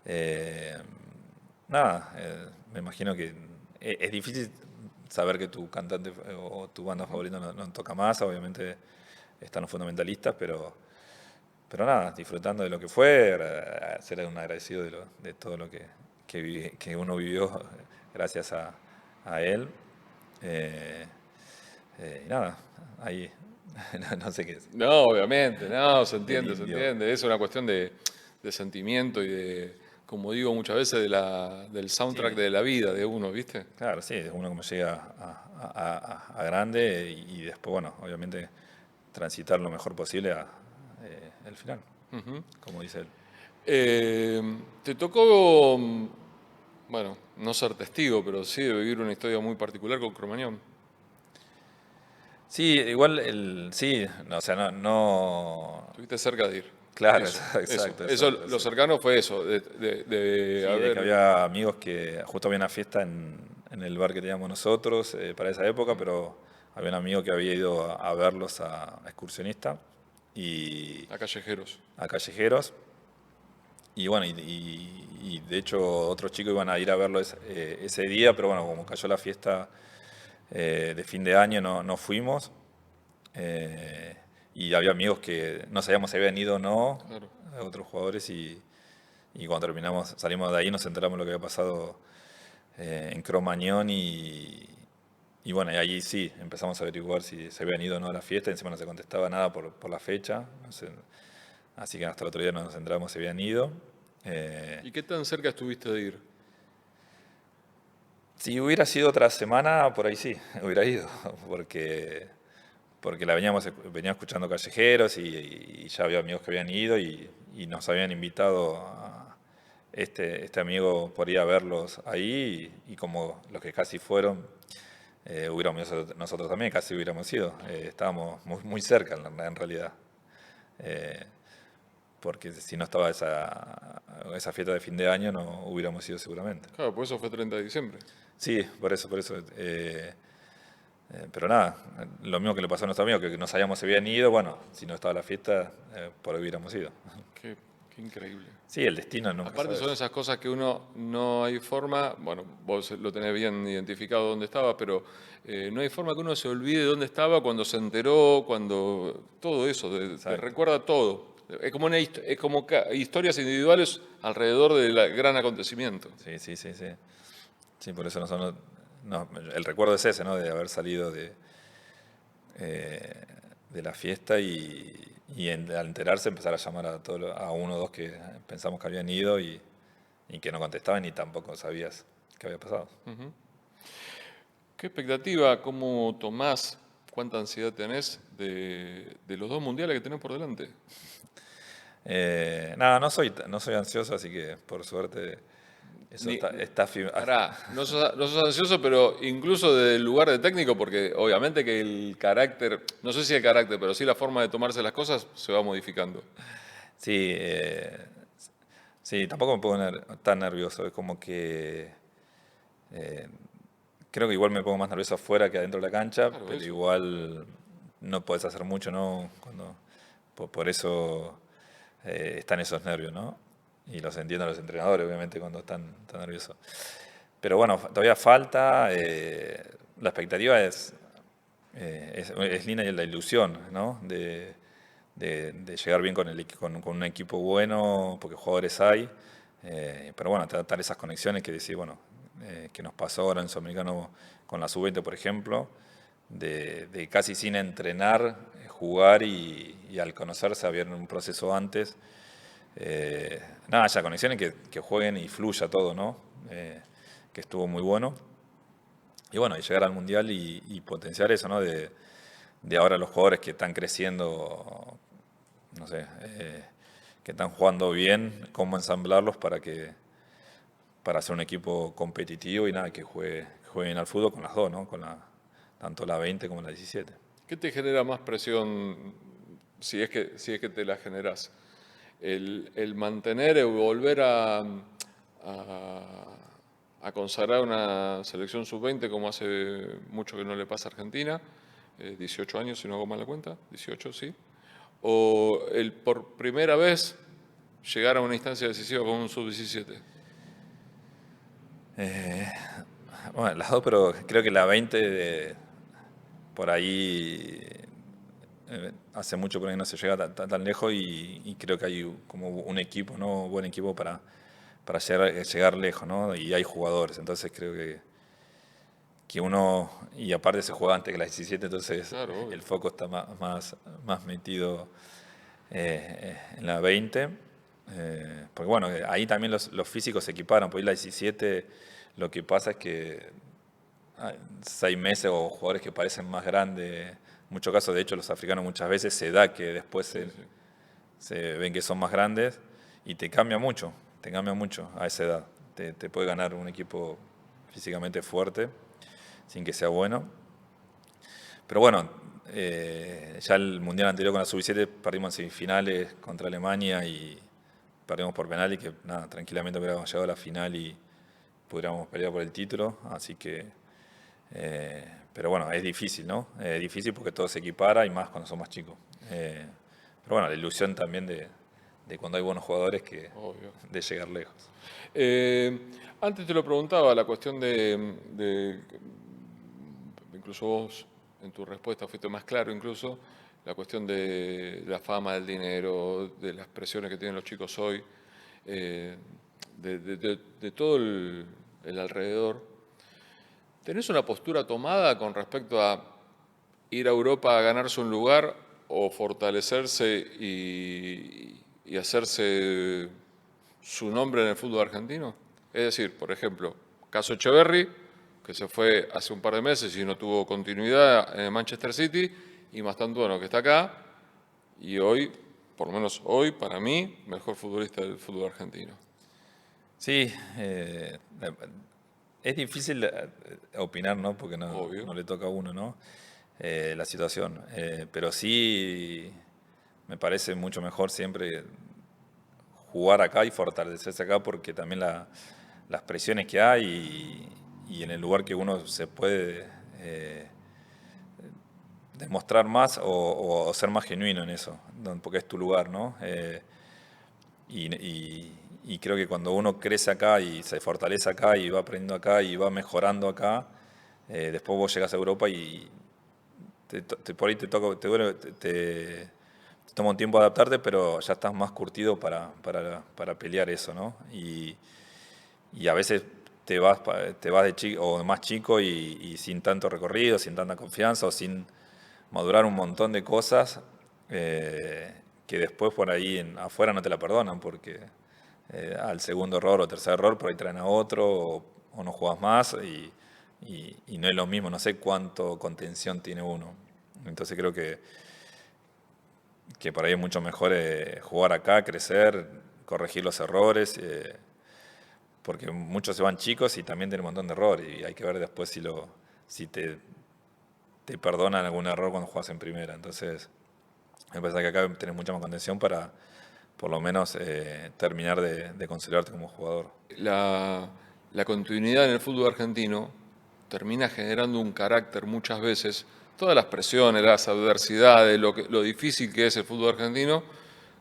eh, Nada, me imagino que es difícil saber que tu cantante o tu banda favorita no toca más, obviamente están los fundamentalistas, pero nada, disfrutando de lo que fue, ser un agradecido de todo lo que uno vivió gracias a él. Eh, y nada, ahí no sé qué es. No, obviamente, no, Del se indio. entiende. Es una cuestión de sentimiento y de, como digo muchas veces, del soundtrack Sí, de la vida de uno, ¿viste? claro, sí, uno como llega a grande y después, bueno, obviamente transitar lo mejor posible a el final, como dice él. Te tocó, bueno, no ser testigo, pero sí de vivir una historia muy particular con Cromañón. Sí, igual sí, no, o sea, no, Estuviste cerca de ir. claro, Eso, eso, exacto, eso, exacto, lo sí. cercano fue eso, de Sí, de que haber. había amigos que justo había una fiesta en el bar que teníamos nosotros para esa época, pero había un amigo que había ido a verlos a excursionista y A callejeros. a callejeros. Y bueno, y de hecho otros chicos iban a ir a verlo ese día, pero bueno, como cayó la fiesta de fin de año no fuimos. eh, y había amigos que no sabíamos si habían ido o no, Claro. otros jugadores, y cuando salimos de ahí nos enteramos lo que había pasado en Cromañón y bueno, y allí sí, empezamos a averiguar si se habían ido o no a la fiesta, encima no se contestaba nada por la fecha, así que hasta el otro día no nos enteramos si habían ido. Eh, ¿Y qué tan cerca estuviste de ir? Si hubiera sido otra semana, por ahí sí, hubiera ido, porque venía escuchando Callejeros y ya había amigos que habían ido y nos habían invitado a este amigo por ir a verlos ahí y como los que casi fueron, hubiéramos ido nosotros también, casi hubiéramos ido. Estábamos muy cerca en realidad. Eh, Porque si no estaba esa fiesta de fin de año no hubiéramos ido seguramente. Claro, pues eso fue 30 de diciembre. Sí, por eso. Pero nada, lo mismo que le pasó a nuestro amigo, que no sabíamos si habían ido, bueno, si no estaba la fiesta, por ahí hubiéramos ido. Qué increíble. Sí, el destino nunca Aparte son sabes. esas cosas que uno no hay forma, bueno, vos lo tenés bien identificado dónde estaba, pero no hay forma que uno se olvide dónde estaba cuando se enteró, cuando todo eso, te Exacto. recuerda todo. Es como, es como historias individuales alrededor del gran acontecimiento. Sí, sí, sí, sí. Sí, por eso el recuerdo es ese, ¿no? De haber salido eh, de la fiesta al enterarse empezar a llamar a uno o dos que pensamos que habían ido y que no contestaban y tampoco sabías qué había pasado. ¿Qué expectativa, cómo tomás, cuánta ansiedad tenés de los dos mundiales que tenés por delante? Nada, no soy ansioso, así que por suerte eso Ni, está Pará, no sos ansioso, pero incluso desde el lugar de técnico, porque obviamente que el carácter, no sé si el carácter, pero sí la forma de tomarse las cosas se va modificando. Sí, sí, tampoco me pongo tan nervioso. Es como que eh, creo que igual me pongo más nervioso afuera que adentro de la cancha, Claro, pero eso. igual no podés hacer mucho, ¿no? Por eso están esos nervios, ¿no? Y los entiendo a los entrenadores, obviamente, cuando están tan nerviosos. Pero bueno, todavía falta. la expectativa es linda y es la ilusión, ¿no? De llegar bien con un equipo bueno, porque jugadores hay. Pero bueno, tratar esas conexiones que decir, bueno, que nos pasó ahora en Sudamericano con la sub-20, por ejemplo, de casi sin entrenar, jugar y al conocerse había un proceso antes. Nada, ya conexiones que jueguen y fluya todo, ¿no? Que estuvo muy bueno. Y bueno, y llegar al Mundial y potenciar eso, ¿no? De ahora los jugadores que están creciendo, no sé, que están jugando bien, cómo ensamblarlos para hacer un equipo competitivo y nada, que jueguen al fútbol con las dos, ¿no? Tanto la 20 como la 17. ¿Qué te genera más presión si es que te la generás? El mantener o volver a consagrar una selección sub-20 como hace mucho que no le pasa a Argentina, 18 años si no hago mal la cuenta, 18 sí, o el por primera vez llegar a una instancia decisiva con un sub-17. Bueno, las dos, pero creo que la 20 por ahí hace mucho por ahí no se llega tan lejos y creo que hay como un equipo, ¿no? Un buen equipo para llegar lejos, ¿no? Y hay jugadores, entonces creo que uno, y aparte se juega antes que la 17, entonces Claro, obvio. el foco está más metido en la 20. Porque bueno, ahí también los físicos se equiparan, porque la 17 lo que pasa es que hay 6 meses o jugadores que parecen más grandes, en muchos casos, de hecho los africanos muchas veces se da que después Sí, sí. se ven que son más grandes y te cambia mucho a esa edad. Te puede ganar un equipo físicamente fuerte sin que sea bueno. Pero bueno, ya el mundial anterior con la sub-17 perdimos en semifinales contra Alemania y perdimos por penal y que nada, tranquilamente hubiéramos llegado a la final y pudiéramos pelear por el título. Así que, pero bueno, es difícil, ¿no? Es difícil porque todo se equipara y más cuando son más chicos. Pero bueno, la ilusión también de cuando hay buenos jugadores Obvio. de llegar lejos. Eh, Antes te lo preguntaba, la cuestión incluso vos en tu respuesta fuiste más claro incluso, la cuestión de la fama, del dinero, de las presiones que tienen los chicos hoy, eh, de todo el alrededor. ¿Tenés una postura tomada con respecto a ir a Europa a ganarse un lugar o fortalecerse y hacerse su nombre en el fútbol argentino? Es decir, por ejemplo, caso Echeverry, que se fue hace un par de meses y no tuvo continuidad en el Manchester City, y Mastantuono, que está acá, y hoy, por lo menos hoy, para mí, mejor futbolista del fútbol argentino. Sí, es difícil opinar, ¿no? Porque Obvio. no le toca a uno, ¿no? La situación. Pero sí me parece mucho mejor siempre jugar acá y fortalecerse acá porque también las presiones que hay y en el lugar que uno se puede demostrar más o ser más genuino en eso, porque es tu lugar, ¿no? Y creo que cuando uno crece acá y se fortalece acá y va aprendiendo acá y va mejorando acá, después vos llegas a Europa y por ahí te toca, te toma un tiempo adaptarte, pero ya estás más curtido para pelear eso, ¿no? Y a veces te vas de chico o de más chico y sin tanto recorrido, sin tanta confianza o sin madurar un montón de cosas que después por ahí afuera no te la perdonan porque al segundo error o tercer error por ahí traen a otro o no juegas más y no es lo mismo, no sé cuánto contención tiene uno. Entonces creo que por ahí es mucho mejor jugar acá, crecer, corregir los errores, porque muchos se van chicos y también tienen un montón de errores y hay que ver después si te perdonan algún error cuando juegas en primera. Entonces, me parece que acá tenés mucha más contención para por lo menos terminar de consolidarte como jugador. La continuidad en el fútbol argentino termina generando un carácter muchas veces, todas las presiones, las adversidades, lo difícil que es el fútbol argentino,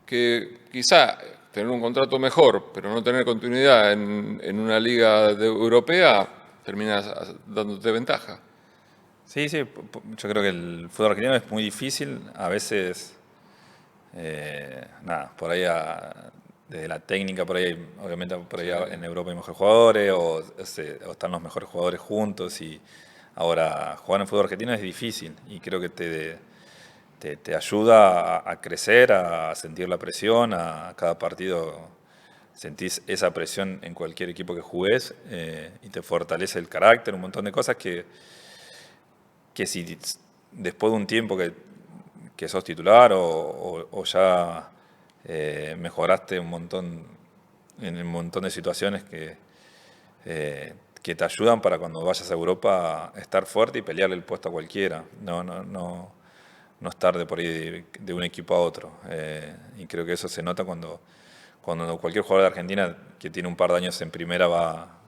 que quizá tener un contrato mejor, pero no tener continuidad en una liga europea, termina dándote ventaja. Sí, sí, yo creo que el fútbol argentino es muy difícil, a veces, nada, por ahí desde la técnica, por ahí, obviamente por ahí Sí. en Europa hay mejores jugadores o están los mejores jugadores juntos y ahora jugar en fútbol argentino es difícil y creo que te ayuda a crecer, a sentir la presión, a cada partido sentís esa presión en cualquier equipo que jugués y te fortalece el carácter, un montón de cosas que si después de un tiempo que sos titular o ya mejoraste un montón en un montón de situaciones que te ayudan para cuando vayas a Europa estar fuerte y pelearle el puesto a cualquiera, no estar de por ahí de un equipo a otro. Y creo que eso se nota cuando cualquier jugador de Argentina que tiene un par de años en primera va,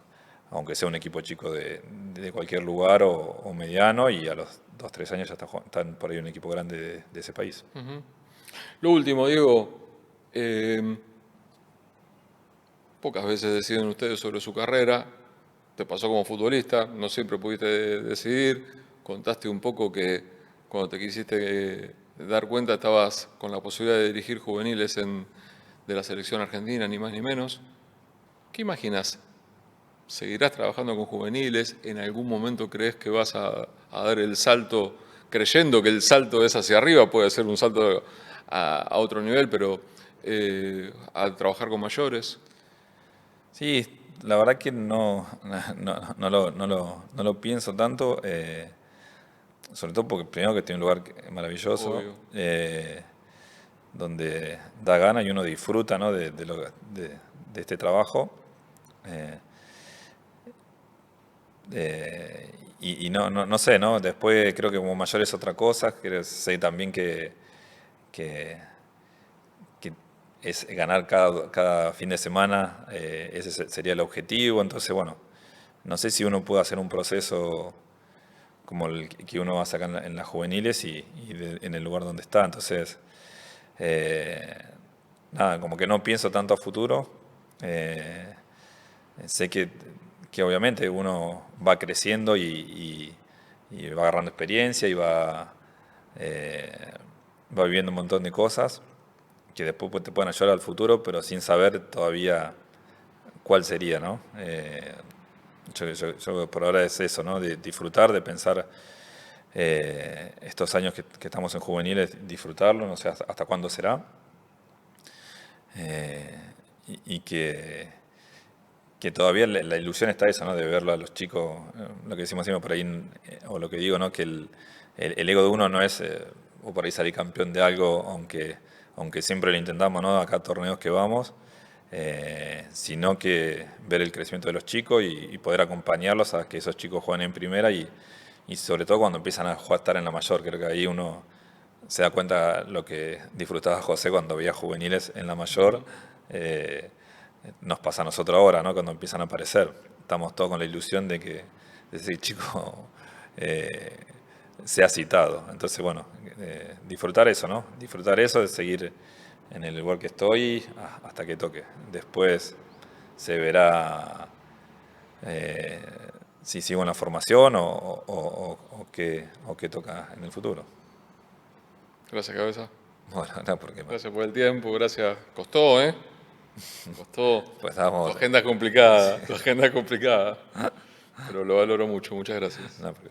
aunque sea un equipo chico de cualquier lugar o mediano, y a los 2 o 3 años ya están por ahí un equipo grande de ese país. Lo último, Diego, eh, pocas veces deciden ustedes sobre su carrera, te pasó como futbolista, no siempre pudiste decidir, contaste un poco que cuando te quisiste dar cuenta estabas con la posibilidad de dirigir juveniles de la selección argentina, ni más ni menos. ¿Qué imaginas? ¿Seguirás trabajando con juveniles? ¿En algún momento crees que vas a dar el salto, creyendo que el salto es hacia arriba, puede ser un salto a otro nivel, pero a trabajar con mayores? Sí, la verdad que no lo pienso tanto, sobre todo porque primero que tiene un lugar maravilloso, Obvio. donde da gana y uno disfruta, ¿no? de este trabajo. Eh, y no sé, ¿no? Después creo que como mayor es otra cosa, sé también que, que es ganar cada fin de semana, ese sería el objetivo, entonces bueno, no sé si uno puede hacer un proceso como el que uno va a sacar en las juveniles en el lugar donde está, entonces eh, nada, como que no pienso tanto a futuro, eh, sé que obviamente uno va creciendo y va agarrando experiencia y va viviendo un montón de cosas que después te pueden ayudar al futuro, pero sin saber todavía cuál sería, ¿no? Yo por ahora es eso, ¿no? De disfrutar, de pensar estos años que estamos en juveniles, disfrutarlo, no sé hasta cuándo será. Eh, y que todavía la ilusión está esa, ¿no? De verlo a los chicos, lo que decimos siempre por ahí, o lo que digo, ¿no? Que el ego de uno no es, o por ahí salir campeón de algo, aunque siempre lo intentamos, ¿no? Acá torneos que vamos, sino que ver el crecimiento de los chicos y poder acompañarlos a que esos chicos jueguen en primera y sobre todo cuando empiezan a jugar, estar en la mayor, creo que ahí uno se da cuenta lo que disfrutaba José cuando veía juveniles en la mayor. Nos pasa a nosotros ahora, ¿no? Cuando empiezan a aparecer. Estamos todos con la ilusión de ese chico sea citado. Entonces, bueno, disfrutar eso, ¿no? Disfrutar eso, de seguir en el lugar que estoy hasta que toque. Después se verá si sigo en la formación o qué toca en el futuro. Gracias, cabeza. Bueno, no, porque Gracias por el tiempo, gracias. Costó, ¿eh? Costó. pues Tu estábamos. agenda es complicada, tu agenda es complicada. Pero lo valoro mucho, muchas gracias. No, porque